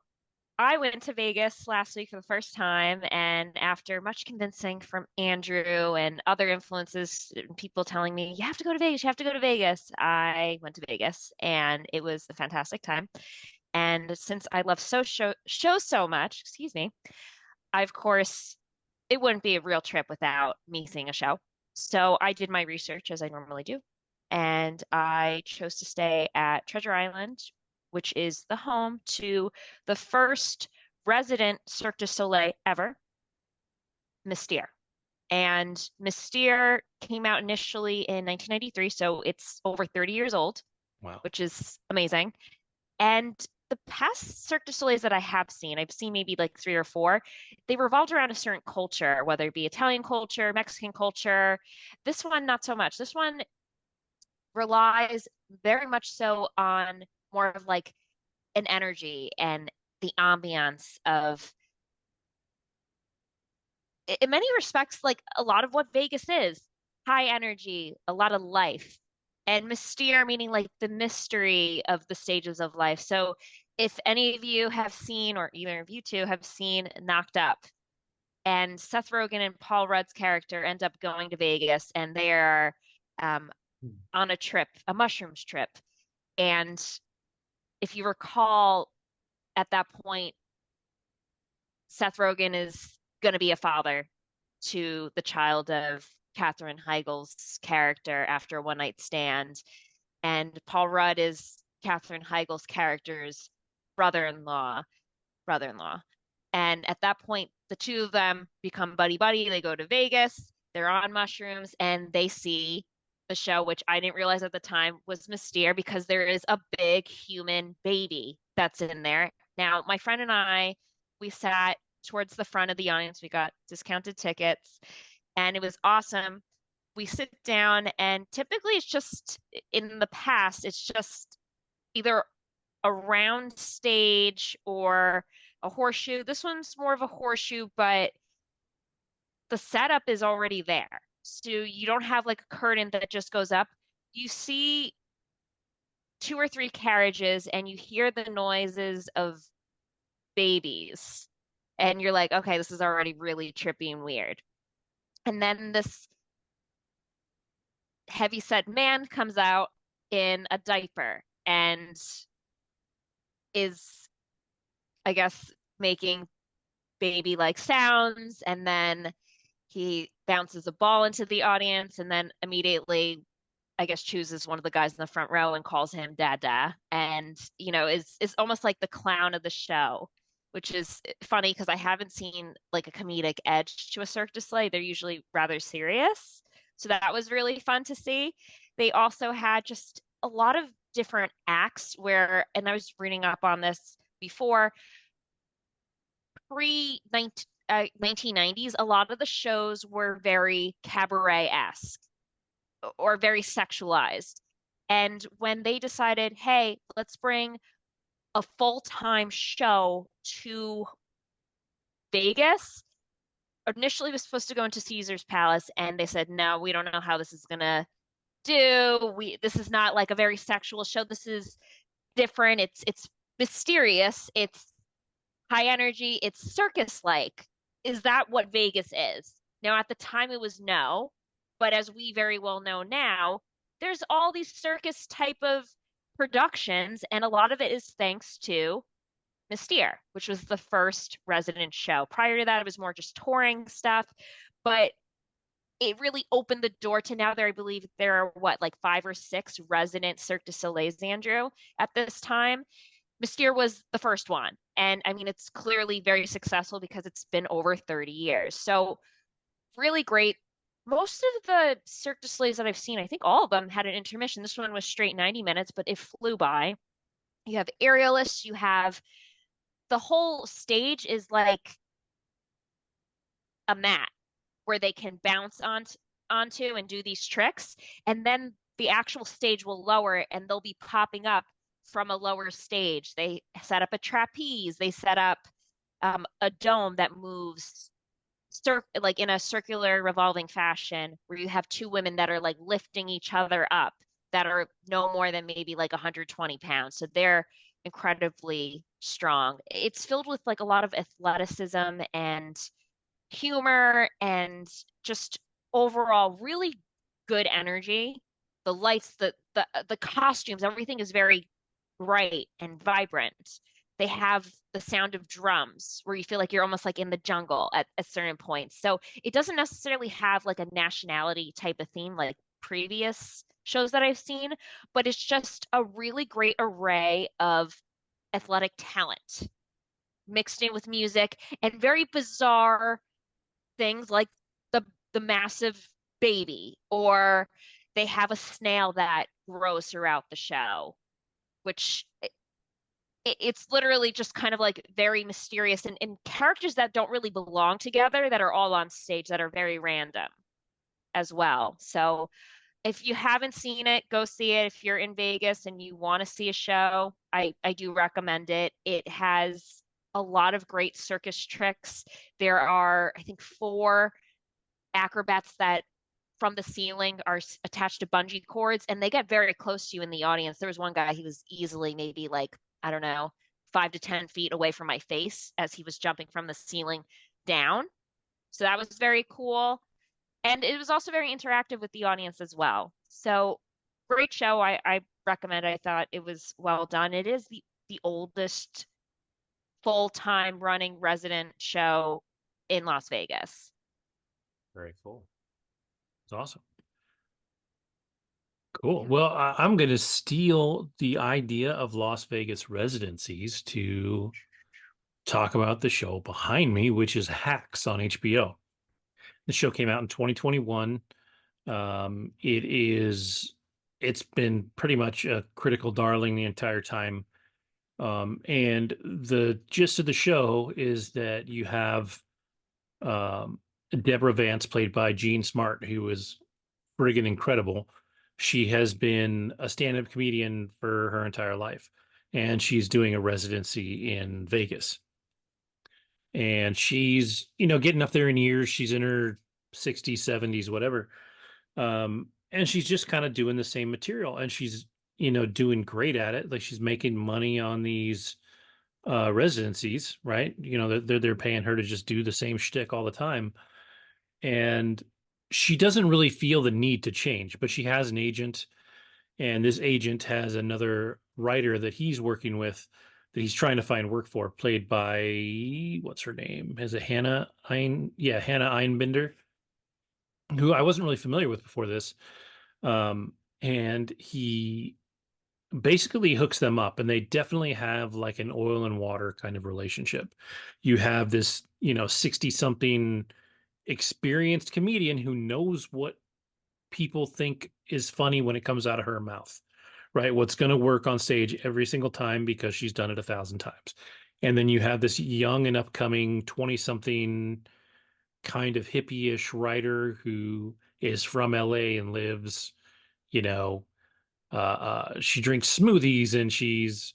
I went to Vegas last week for the first time, and after much convincing from Andrew and other influences, and people telling me, you have to go to Vegas, you have to go to Vegas, I went to Vegas, and it was a fantastic time. And since I love shows so much, excuse me, I, of course, it wouldn't be a real trip without me seeing a show. So I did my research as I normally do, and I chose to stay at Treasure Island, which is the home to the first resident Cirque du Soleil ever, Mystere. And Mystere came out initially in 1993, so it's over 30 years old, Wow. which is amazing. And the past Cirque du Soleils that I have seen, I've seen maybe like three or four, they revolved around a certain culture, whether it be Italian culture, Mexican culture. This one, not so much. This one relies very much so on more of like an energy and the ambiance of, in many respects, like a lot of what Vegas is, high energy, a lot of life, and mystere, meaning like the mystery of the stages of life. So, if any of you have seen, or either of you two have seen Knocked Up, and Seth Rogen and Paul Rudd's character end up going to Vegas, and they are um, on a trip, a mushrooms trip. And if you recall, at that point, Seth Rogen is going to be a father to the child of Katherine Heigl's character after a one night stand. And Paul Rudd is Katherine Heigl's character's brother-in-law, brother-in-law. And at that point, the two of them become buddy-buddy. They go to Vegas, they're on mushrooms, and they see the show, which I didn't realize at the time was Mystere, because there is a big human baby that's in there. Now, my friend and I, we sat towards the front of the audience. We got discounted tickets, and it was awesome. We sit down, and typically it's just, in the past, it's just either a round stage or a horseshoe. This one's more of a horseshoe, but the setup is already there. So you don't have like a curtain that just goes up. You see two or three carriages and you hear the noises of babies. And you're like, okay, this is already really trippy and weird. And then this heavy-set man comes out in a diaper and is, I guess, making baby-like sounds, and then he bounces a ball into the audience, and then immediately, I guess, chooses one of the guys in the front row and calls him Dada, and is almost like the clown of the show, which is funny because I haven't seen like a comedic edge to a Cirque du Soleil. They're usually rather serious, so that was really fun to see. They also had just a lot of different acts where, and I was reading up on this before, pre-1990s, a lot of the shows were very cabaret-esque or very sexualized. And when they decided, hey, let's bring a full-time show to Vegas, initially it was supposed to go into Caesar's Palace, and they said, no, we don't know how this is gonna do. This is not like a very sexual show. This is different. It's mysterious. It's high energy. It's circus-like. Is that what Vegas is? Now, at the time, it was no, but as we very well know now, there's all these circus type of productions, and a lot of it is thanks to Mystere, which was the first resident show. Prior to that, it was more just touring stuff, but it really opened the door to now there, I believe there are like 5 or 6 resident Cirque du Soleils, Andrew, at this time. Mystere was the first one. And I mean, it's clearly very successful because it's been over 30 years. So really great. Most of the Cirque du Soleils that I've seen, I think all of them had an intermission. This one was straight 90 minutes, but it flew by. You have aerialists, you have the whole stage is like a mat where they can bounce onto and do these tricks. And then the actual stage will lower and they'll be popping up from a lower stage. They set up a trapeze. They set up a dome that moves like in a circular revolving fashion, where you have two women that are like lifting each other up that are no more than maybe like 120 pounds. So they're incredibly strong. It's filled with like a lot of athleticism and humor and just overall really good energy. The lights, the costumes, everything is very bright and vibrant. They have the sound of drums where you feel like you're almost like in the jungle at certain points. So it doesn't necessarily have like a nationality type of theme like previous shows that I've seen, but it's just a really great array of athletic talent mixed in with music and very bizarre things like the massive baby, or they have a snail that grows throughout the show, which it's literally just kind of like very mysterious and characters that don't really belong together that are all on stage that are very random as well. So if you haven't seen it, go see it. If you're in Vegas and you want to see a show, I do recommend it. It has a lot of great circus tricks. There are, I think, 4 acrobats that from the ceiling are attached to bungee cords, and they get very close to you in the audience. There was one guy, he was easily maybe like, I don't know, 5 to 10 feet away from my face as he was jumping from the ceiling down. So that was very cool. And it was also very interactive with the audience as well. So great show. I recommend. I thought it was well done. It is the oldest full-time running resident show in Las Vegas. Very cool. It's awesome. Cool. Well, I'm going to steal the idea of Las Vegas residencies to talk about the show behind me, which is Hacks on HBO. The show came out in 2021. It's been pretty much a critical darling the entire time. And the gist of the show is that you have um, Deborah Vance, played by Jean Smart, who is friggin' incredible. She has been a stand-up comedian for her entire life, and she's doing a residency in Vegas. And she's, getting up there in years. She's in her 60s, 70s, whatever. And she's just kind of doing the same material, and she's, doing great at it. Like, she's making money on these residencies, right? They're paying her to just do the same shtick all the time. And she doesn't really feel the need to change, but she has an agent, and this agent has another writer that he's working with that he's trying to find work for, played by, what's her name? Is it Hannah Hannah Einbinder, who I wasn't really familiar with before this. And he basically hooks them up, and they definitely have like an oil and water kind of relationship. You have this, 60 something experienced comedian who knows what people think is funny when it comes out of her mouth, right? What's going to work on stage every single time because she's done it 1,000 times. And then you have this young and upcoming 20 something kind of hippie-ish writer who is from LA and lives, you know, she drinks smoothies, and she's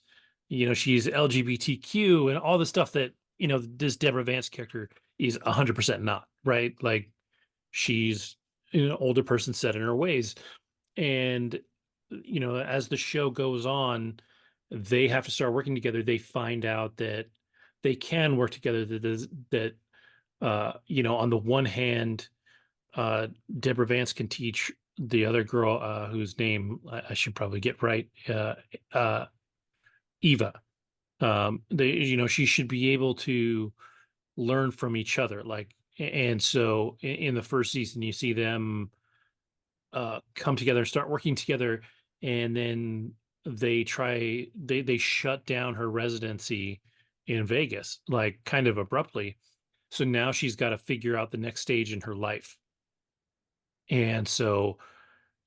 LGBTQ and all the stuff that, this Deborah Vance character is 100% not, right? Like, she's an older person set in her ways. And, as the show goes on, they have to start working together. They find out that they can work together, on the one hand, Deborah Vance can teach the other girl, whose name I should probably get right, Eva. She should be able to learn from each other. Like, and so in the first season, you see them come together, start working together, and then they shut down her residency in Vegas, like, kind of abruptly. So now she's got to figure out the next stage in her life. And so,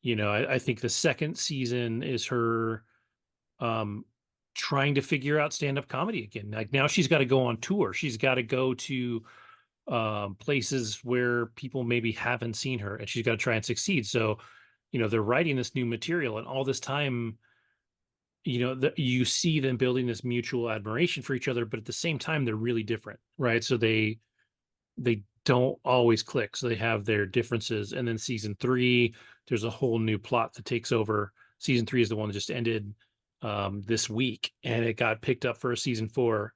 I think the second season is her um trying to figure out stand-up comedy again. Like, now she's got to go on tour. She's got to go to places where people maybe haven't seen her, and she's got to try and succeed. So, they're writing this new material, and all this time, you see them building this mutual admiration for each other, but at the same time, they're really different, right? So they don't always click. So they have their differences. And then season 3, there's a whole new plot that takes over. Season 3 is the one that just ended this week, and it got picked up for a season 4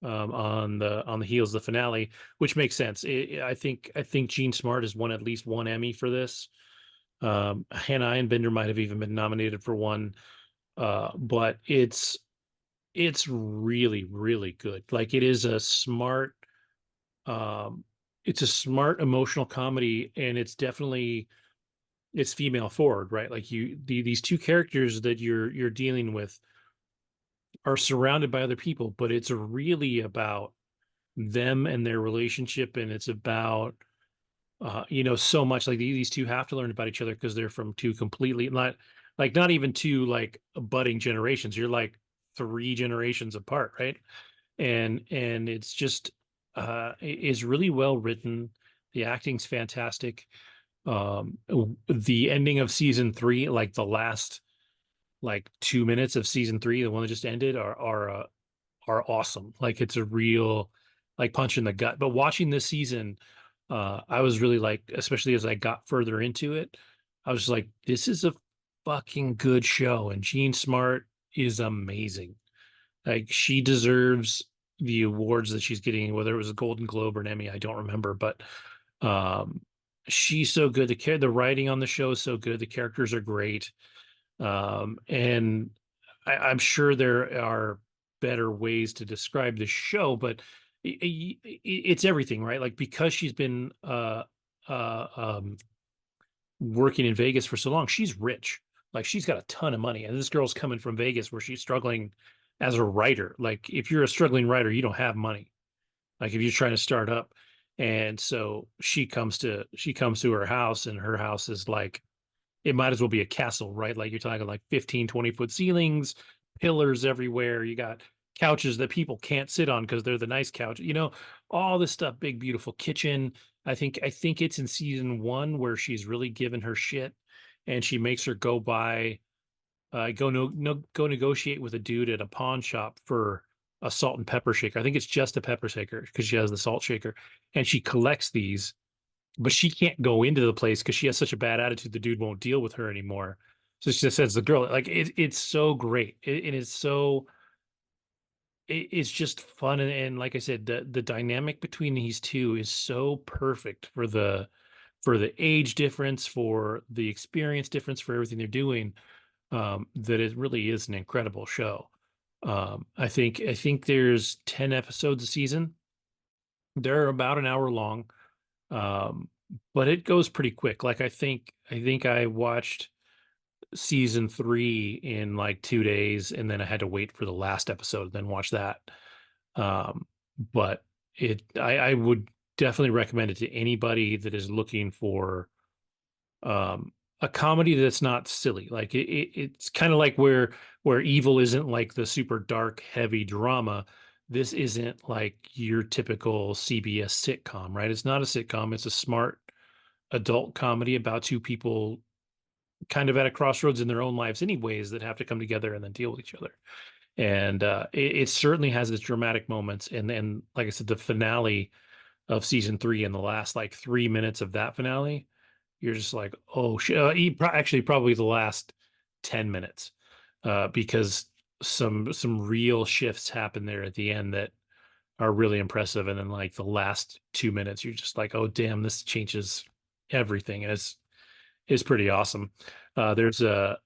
on the heels of the finale, which makes sense. I think Gene Smart has won at least one Emmy for this. Hannah Einbinder might have even been nominated for one. But it's really, really good. Like, it is a smart, emotional comedy, and it's female forward, right? Like, these two characters that you're dealing with are surrounded by other people, but it's really about them and their relationship, and it's about so much, like, these two have to learn about each other because they're from two completely, not even two, like, budding generations. You're like 3 generations apart, right? And it's just is really well written. The acting's fantastic. The ending of season 3, like the last like 2 minutes of season 3, the one that just ended, are awesome. Like, it's a real, like, punch in the gut. But watching this season, I was really, like, especially as I got further into it, I was like, this is a fucking good show, and Jean Smart is amazing. Like, she deserves the awards that she's getting, whether it was a Golden Globe or an Emmy, I don't remember, but she's so good. The writing on the show is so good. The characters are great. And I'm sure there are better ways to describe the show, but it's everything, right? Like, because she's been working in Vegas for so long, she's rich. Like she's got a ton of money. And this girl's coming from Vegas where she's struggling as a writer. Like if you're a struggling writer, you don't have money. Like if you're trying to start up. And so she comes to her house, and her house is like, it might as well be a castle, right? Like you're talking like 15, 20-foot ceilings, pillars everywhere. You got couches that people can't sit on because they're the nice couch, all this stuff, big, beautiful kitchen. I think it's in season 1 where she's really given her shit, and she makes her go buy go no, no go negotiate with a dude at a pawn shop for a salt and pepper shaker. I think it's just a pepper shaker because she has the salt shaker, and she collects these, but she can't go into the place because she has such a bad attitude. The dude won't deal with her anymore. So she just says the girl, like it's so great. It is so it's just fun, and like I said, the dynamic between these two is so perfect for the age difference, for the experience difference, for everything they're doing. That it really is an incredible show. I think there's 10 episodes a season. They're about an hour long. Um, but it goes pretty quick. Like I think I watched season 3 in like 2 days, and then I had to wait for the last episode and then watch that. But I would definitely recommend it to anybody that is looking for a comedy that's not silly. Like it's kind of like where Evil isn't like the super dark, heavy drama. This isn't like your typical CBS sitcom, right? It's not a sitcom. It's a smart adult comedy about two people kind of at a crossroads in their own lives anyways that have to come together and then deal with each other. And it certainly has its dramatic moments. And then, like I said, the finale of season 3 and the last like 3 minutes of that finale, you're just like, oh shit. Actually, probably the last 10 minutes, because some real shifts happen there at the end that are really impressive. And then like the last 2 minutes, you're just like, oh damn, this changes everything. And it's pretty awesome. There's a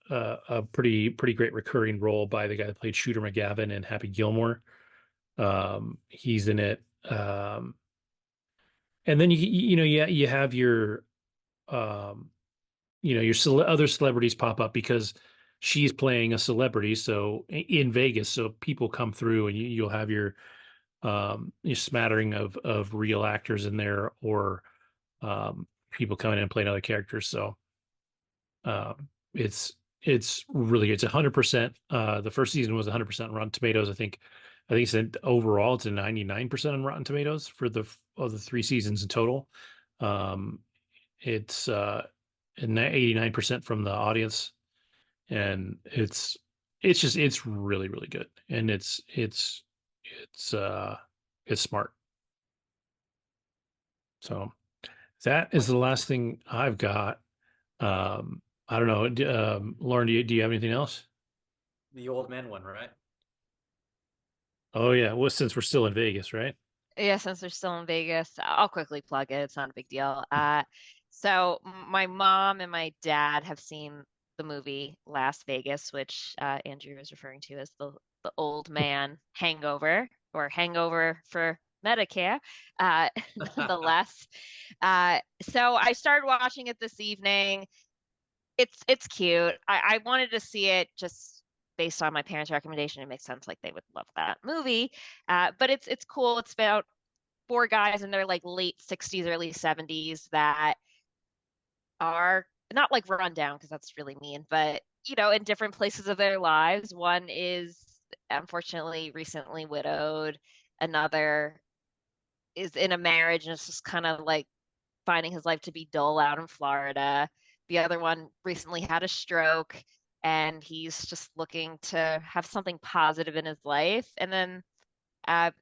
pretty great recurring role by the guy that played Shooter McGavin in Happy Gilmore. He's in it. And then you have your other celebrities pop up because she's playing a celebrity. So in Vegas, so people come through, and you'll have your smattering of real actors in there, or people coming in and playing other characters. So it's really good. It's 100%. The first season was 100% Rotten Tomatoes. I think it's overall it's a 99% on Rotten Tomatoes for the 3 seasons in total. It's and 89% from the audience, and it's really, really good, and it's smart. So that is the last thing I've got. I don't know. Lauren, do you have anything else? The old men one, right? Oh yeah. Well, since we're still in Vegas, right? Yeah, since they're still in Vegas, I'll quickly plug it. It's not a big deal. So my mom and my dad have seen the movie Las Vegas, which Andrew is referring to as the old man hangover, or hangover for Medicare. Uh, the last. So I started watching it this evening. It's cute. I wanted to see it just based on my parents' recommendation. It makes sense, like they would love that movie. But it's cool. It's about 4 guys in their like late 60s, early 70s that are not like run down, because that's really mean, but in different places of their lives. One is unfortunately recently widowed. Another is in a marriage and it's just kind of like finding his life to be dull out in Florida. The other one recently had a stroke, and he's just looking to have something positive in his life. And then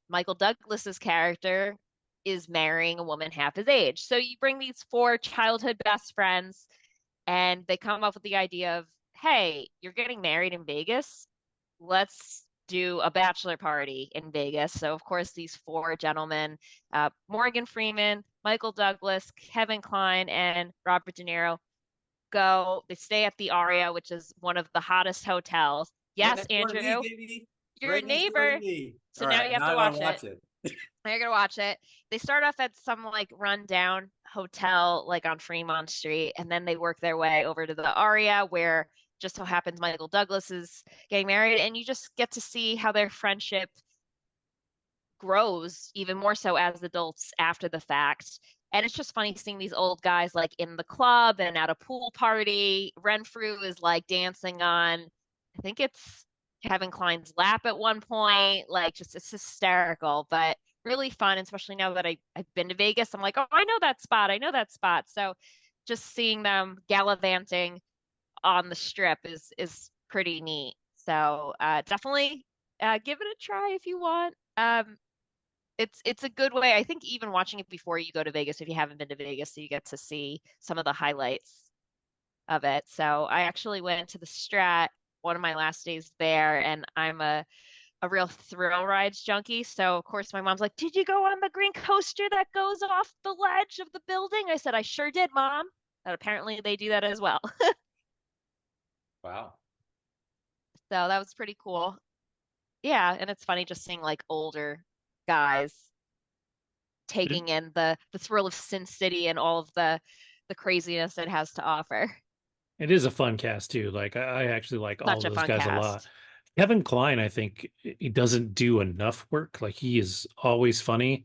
Michael Douglas's character is marrying a woman half his age. So you bring these 4 childhood best friends, and they come up with the idea of, hey, you're getting married in Vegas. Let's do a bachelor party in Vegas. So, of course, these 4 gentlemen, Morgan Freeman, Michael Douglas, Kevin Kline, and Robert De Niro, they stay at the Aria, which is one of the hottest hotels. Yes, Next door to Andrew, me, baby. your Right next door to neighbor. me. So All now right, you have now to I gotta watch it. watch it. I gotta watch it. They start off at some like rundown hotel, like on Fremont Street, and then they work their way over to the Aria, where just so happens Michael Douglas is getting married, and you just get to see how their friendship grows even more so as adults after the fact. And it's just funny seeing these old guys like in the club and at a pool party. Renfrew is like dancing on, I think it's Kevin Kline's lap at one point. Like, just it's hysterical, but really fun, especially now that I've been to Vegas. I'm like, oh, I know that spot. I know that spot. So just seeing them gallivanting on the strip is pretty neat. So definitely give it a try if you want. It's a good way. I think even watching it before you go to Vegas, if you haven't been to Vegas, so you get to see some of the highlights of it. So I actually went to the Strat one of my last days there, and I'm a real thrill rides junkie. So of course my mom's like, "Did you go on the green coaster that goes off the ledge of the building?" I said, "I sure did, Mom." And apparently they do that as well. Wow. So that was pretty cool. Yeah, and it's funny just seeing like older guys taking in the thrill of Sin City and all of the craziness it has to offer. It is a fun cast too. Like I actually like all Such a those fun guys a lot. cast. Kevin Kline, I think he doesn't do enough work. Like he is always funny,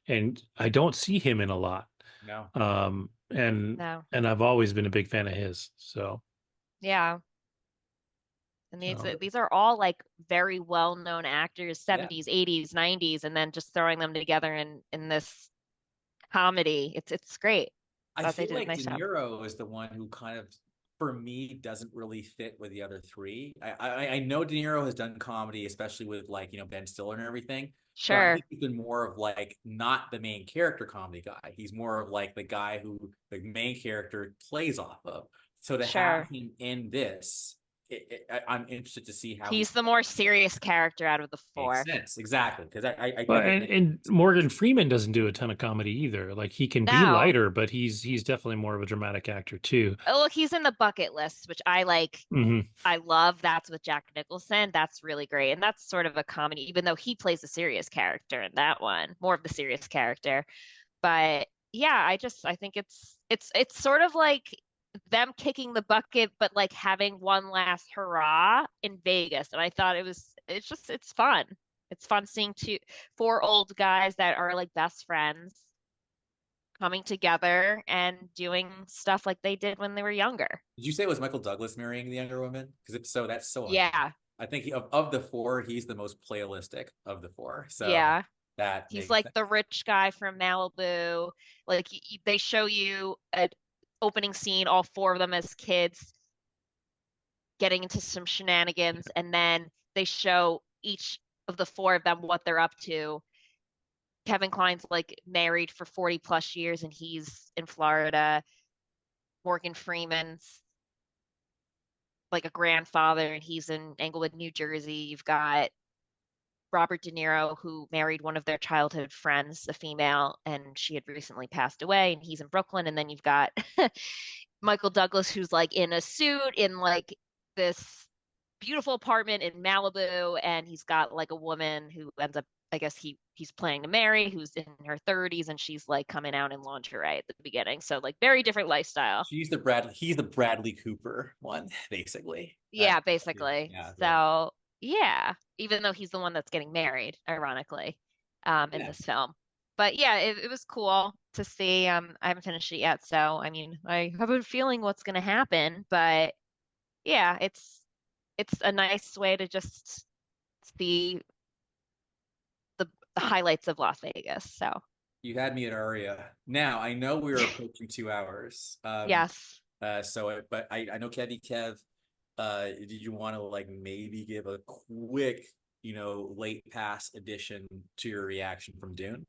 and I don't see him in a lot. No. And No. I've always been a big fan of his. So Yeah. And these are all like very well-known actors, 70s, 80s, 90s, and then just throwing them together in this comedy. It's great. I Thought they feel did a like De nice job. Niro is the one who kind of, for me, doesn't really fit with the other three. I know De Niro has done comedy, especially with like, Ben Stiller and everything. But I Sure. think he's been more of like not the main character comedy guy. He's more of like the guy who the main character plays off of. So to have Sure. him in this, I'm interested to see how he He's the more serious character out of the makes four. sense. Exactly. Because I Well, never think and Morgan Freeman doesn't do a ton of comedy either. Like he can be No. lighter, but he's definitely more of a dramatic actor too. Oh, look, he's in the bucket list, which I like. Hmm. I love. That's with Jack Nicholson. That's really great. And that's sort of a comedy, even though he plays a serious character in that one, more of the serious character. But yeah, I think it's sort of like them kicking the bucket, but like having one last hurrah in Vegas. And I thought it's fun. It's fun seeing four old guys that are like best friends coming together and doing stuff like they did when they were younger. Did you say it was Michael Douglas marrying the younger woman? Because if so, that's so Yeah, I think of the four, he's the most playalistic of the four. So yeah. that He's makes like sense. the rich guy from Malibu. Like they show you an opening scene, all four of them as kids getting into some shenanigans, and then they show each of the four of them what they're up to. Kevin Kline's like married for 40 plus years and he's in Florida. Morgan Freeman's like a grandfather and he's in Englewood, New Jersey. You've got Robert De Niro, who married one of their childhood friends, a female, and she had recently passed away, and he's in Brooklyn. And then you've got Michael Douglas, who's like in a suit in like this beautiful apartment in Malibu, and he's got like a woman who ends up, I guess he's planning to marry, who's in her 30s, and she's like coming out in lingerie at the beginning. So like very different lifestyle. He's the Bradley Cooper one, basically. Yeah, basically. Yeah. So yeah, even though he's the one that's getting married, ironically, in Yeah. this film. But yeah, it was cool to see. I haven't finished it yet, so I mean, I have a feeling what's going to happen. But yeah, it's a nice way to just see the highlights of Las Vegas. So You had me at Aria. Now I know we're approaching 2 hours. yes. But I know Kev. Did you want to like maybe give a quick, late pass addition to your reaction from Dune?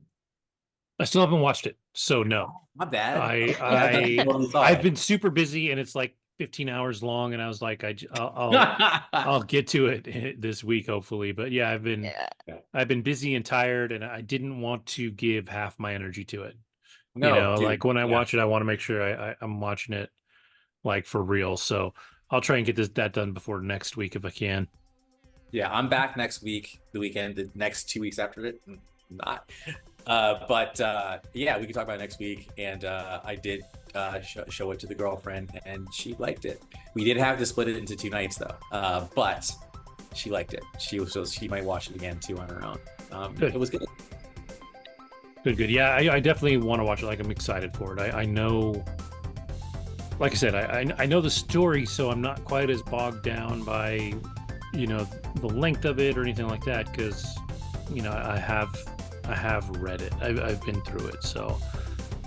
I still haven't watched it, so no. Not bad. I've been super busy, and it's like 15 hours long, and I was like, I'll get to it this week, hopefully. But yeah, I've been busy and tired, and I didn't want to give half my energy to it. No, dude, like when I watch it, I want to make sure I'm watching it like for real. So I'll try and get that done before next week if I can. Yeah, I'm back next week, the weekend, the next 2 weeks after it. not. Yeah, we can talk about it next week. And I did show it to the girlfriend, and she liked it. We did have to split it into 2 nights though, but she liked it. She might watch it again too on her own. Good. It was good. Good. Yeah, I definitely want to watch it. Like, I'm excited for it. I know, like I said, I know the story, so I'm not quite as bogged down by, the length of it or anything like that, because, I have read it. I've been through it, so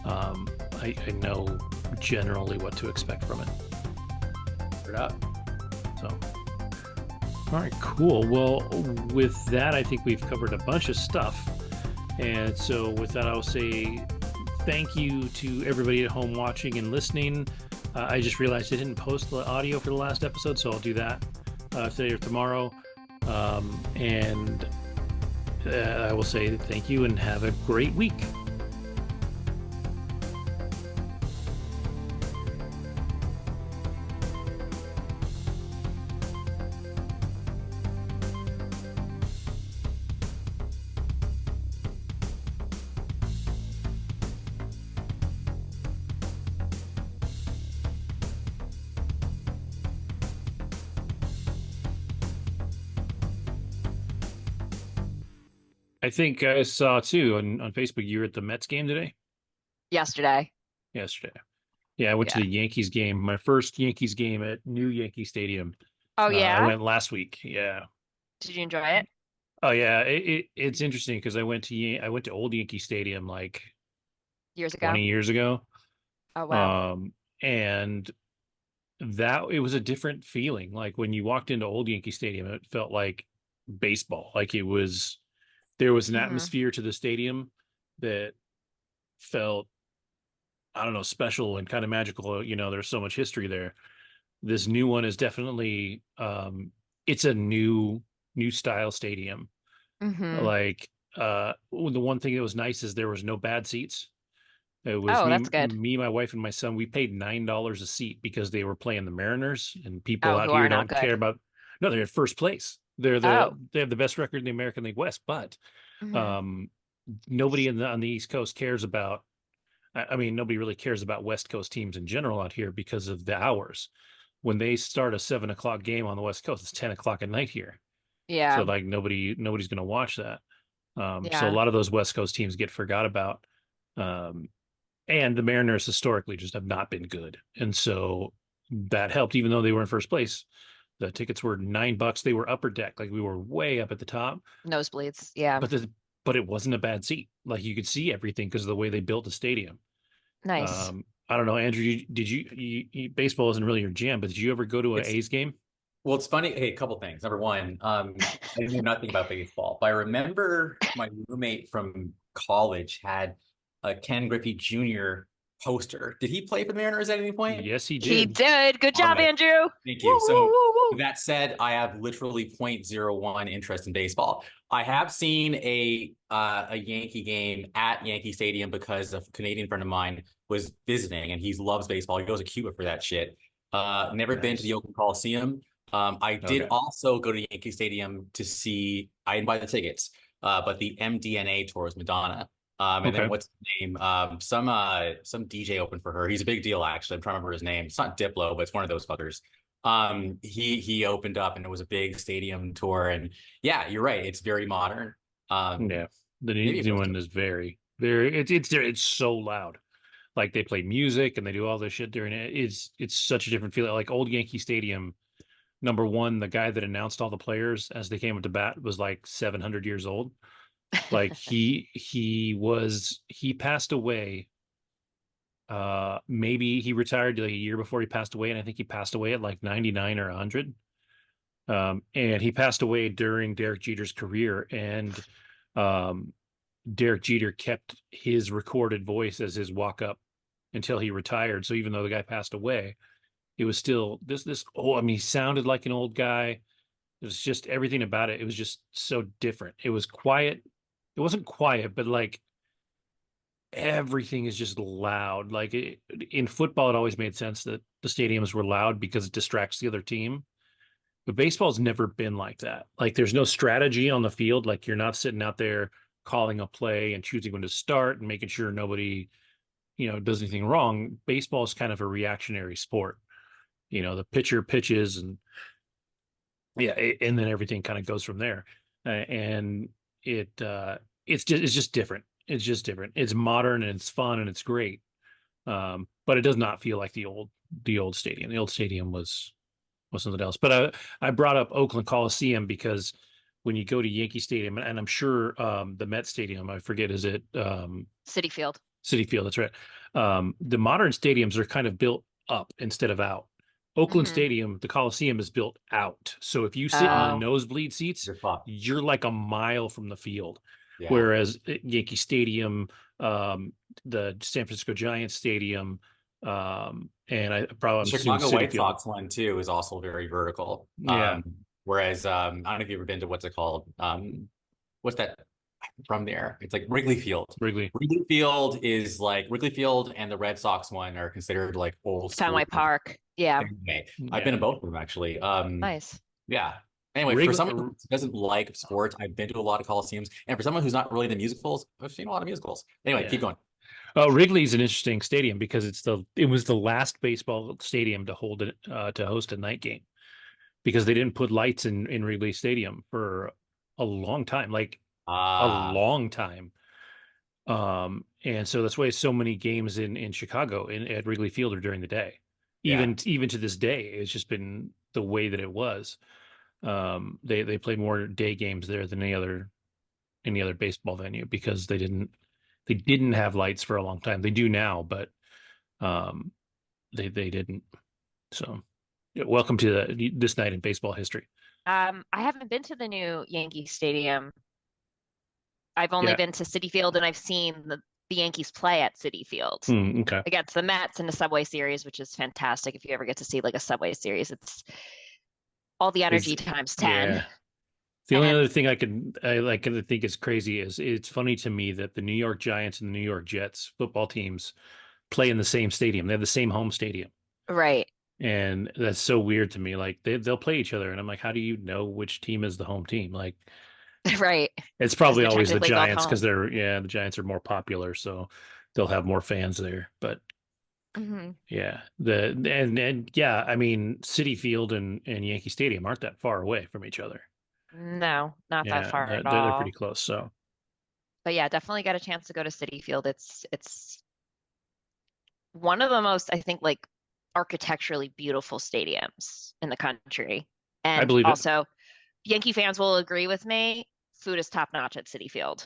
I know generally what to expect from it. It up. So, all right, cool. Well, with that, I think we've covered a bunch of stuff. And so with that, I'll say thank you to everybody at home watching and listening. I just realized I didn't post the audio for the last episode, so I'll do that today or tomorrow. And I will say thank you and have a great week. I think I saw too on Facebook you were at the Mets game today? Yesterday. Yesterday. Yeah, I went to the Yankees game, my first Yankees game at new Yankee Stadium. Oh, I yeah? went last week. Yeah. Did you enjoy it? Oh yeah, it's interesting because I went to old Yankee Stadium like Years ago? 20 years ago. Oh, wow. And that it was a different feeling. Like when you walked into old Yankee Stadium, it felt like baseball. Like there was an atmosphere to the stadium that felt, I don't know, special and kind of magical. There's so much history there. This new one is definitely it's a new style stadium. Like the one thing that was nice is there was no bad seats. It was that's good. my wife and my son. We paid $9 a seat because they were playing the Mariners, and people Oh, out who here are not don't care good. about. No, they're in first place. They have the best record in the American League West, but nobody on the East Coast cares about. I mean, nobody really cares about West Coast teams in general out here because of the hours. When they start a 7 o'clock game on the West Coast, it's 10 o'clock at night here. Yeah. So like nobody's going to watch that. So Yeah. a lot of those West Coast teams get forgot about. And the Mariners historically just have not been good. And so that helped, even though they were in first place. The tickets were $9. They were upper deck. Like we were way up at the top. Nosebleeds. Yeah. But it wasn't a bad seat. Like you could see everything because of the way they built the stadium. Nice. I don't know, Andrew, did you baseball isn't really your jam, but did you ever go to an A's game? Well, it's funny. Hey, a couple things. Number one, I knew nothing about baseball, but I remember my roommate from college had a Ken Griffey Jr. poster. Did he play for the Mariners at any point? Yes, he did. He did. Good job, right. Andrew. Thank you. So that said, I have literally 0.01 interest in baseball. I have seen a Yankee game at Yankee Stadium because a Canadian friend of mine was visiting, and he loves baseball. He goes to Cuba for that shit. Never been to the Oakland Coliseum. I did also go to Yankee Stadium to see. I didn't buy the tickets, but the MDNA tour was Madonna. And then what's his name? Some DJ opened for her. He's a big deal, actually. I'm trying to remember his name. It's not Diplo, but it's one of those fuckers. He opened up, and it was a big stadium tour. And yeah, you're right. It's very modern. The new one is very, very. It's so loud. Like they play music and they do all this shit during it. It's such a different feeling. Like old Yankee Stadium. Number one, the guy that announced all the players as they came up to bat was like 700 years old. Like he passed away. Maybe he retired like a year before he passed away, and I think he passed away at like 99 or 100. And he passed away during Derek Jeter's career, and Derek Jeter kept his recorded voice as his walk up until he retired. So even though the guy passed away, it was still this. He sounded like an old guy. It was just everything about it. It was just so different. It was quiet. It wasn't quiet, but like everything is just loud. Like in football, it always made sense that the stadiums were loud because it distracts the other team. But baseball's never been like that. Like there's no strategy on the field. Like you're not sitting out there calling a play and choosing when to start and making sure nobody, does anything wrong. Baseball is kind of a reactionary sport. The pitcher pitches and and then everything kind of goes from there. And it's just different. It's just different. It's modern and it's fun and it's great. But it does not feel like the old stadium. The old stadium was something else. But I brought up Oakland Coliseum because when you go to Yankee Stadium, and I'm sure the Met Stadium, I forget, is it City Field? City Field, that's right. The modern stadiums are kind of built up instead of out. Oakland Stadium, the Coliseum, is built out. So if you sit in the nosebleed seats, you're like a mile from the field. Yeah. Whereas at Yankee Stadium, the San Francisco Giants Stadium, and I probably Chicago White Sox one too is also very vertical. Yeah. Whereas I don't know if you've ever been to what's it called? What's that from there? It's like Wrigley Field. Wrigley Field is like Wrigley Field and the Red Sox one are considered like old Fenway Park. Yeah. Anyway, I've been to both of them actually. Nice. Yeah. Anyway, for someone who doesn't like sports, I've been to a lot of Coliseums, and for someone who's not really into musicals, I've seen a lot of musicals. Anyway, keep going. Oh, Wrigley's an interesting stadium because it was the last baseball stadium to host a night game, because they didn't put lights in Wrigley Stadium for a long time, a long time. And so that's why so many games in Chicago at Wrigley Field are during the day. Even to this day, it's just been the way that it was. They play more day games there than any other baseball venue because they didn't have lights for a long time. They do now, but they didn't. So welcome to this night in baseball history. I haven't been to the new Yankee Stadium. I've only been to Citi Field, and I've seen the Yankees play at Citi Field against the Mets in the Subway Series, which is fantastic. If you ever get to see like a Subway Series, it's all the energy times 10. Yeah. The only other thing I think is crazy is it's funny to me that the New York Giants and the New York Jets football teams play in the same stadium. They have the same home stadium. Right. And that's so weird to me. Like they'll play each other, and I'm like, how do you know which team is the home team? Like, right. It's probably always the Giants because the Giants are more popular, so they'll have more fans there. But I mean, Citi Field and Yankee Stadium aren't that far away from each other. No, not that far at all. They're pretty close. So, but yeah, definitely got a chance to go to Citi Field. It's one of the most, I think, like architecturally beautiful stadiums in the country. And I believe also, Yankee fans will agree with me. Food is top notch at Citi Field.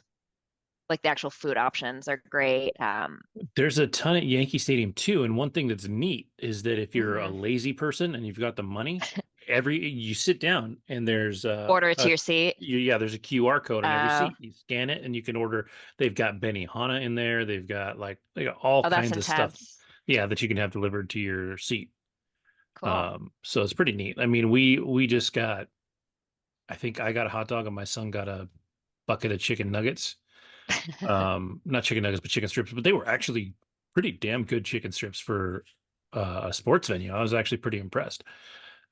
Like the actual food options are great. There's a ton at Yankee Stadium too. And one thing that's neat is that if you're a lazy person and you've got the money, you sit down and there's order it to your seat. There's a QR code on every seat. You scan it and you can order. They've got Benihana in there. They've got they got all kinds of stuff. Yeah, that you can have delivered to your seat. Cool. So it's pretty neat. I mean, we just got. I think I got a hot dog and my son got a bucket of chicken nuggets. Not chicken nuggets, but chicken strips. But they were actually pretty damn good chicken strips for a sports venue. I was actually pretty impressed.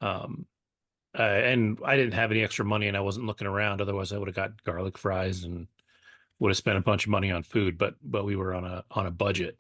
And I didn't have any extra money, and I wasn't looking around. Otherwise, I would have got garlic fries and would have spent a bunch of money on food. But we were on a budget.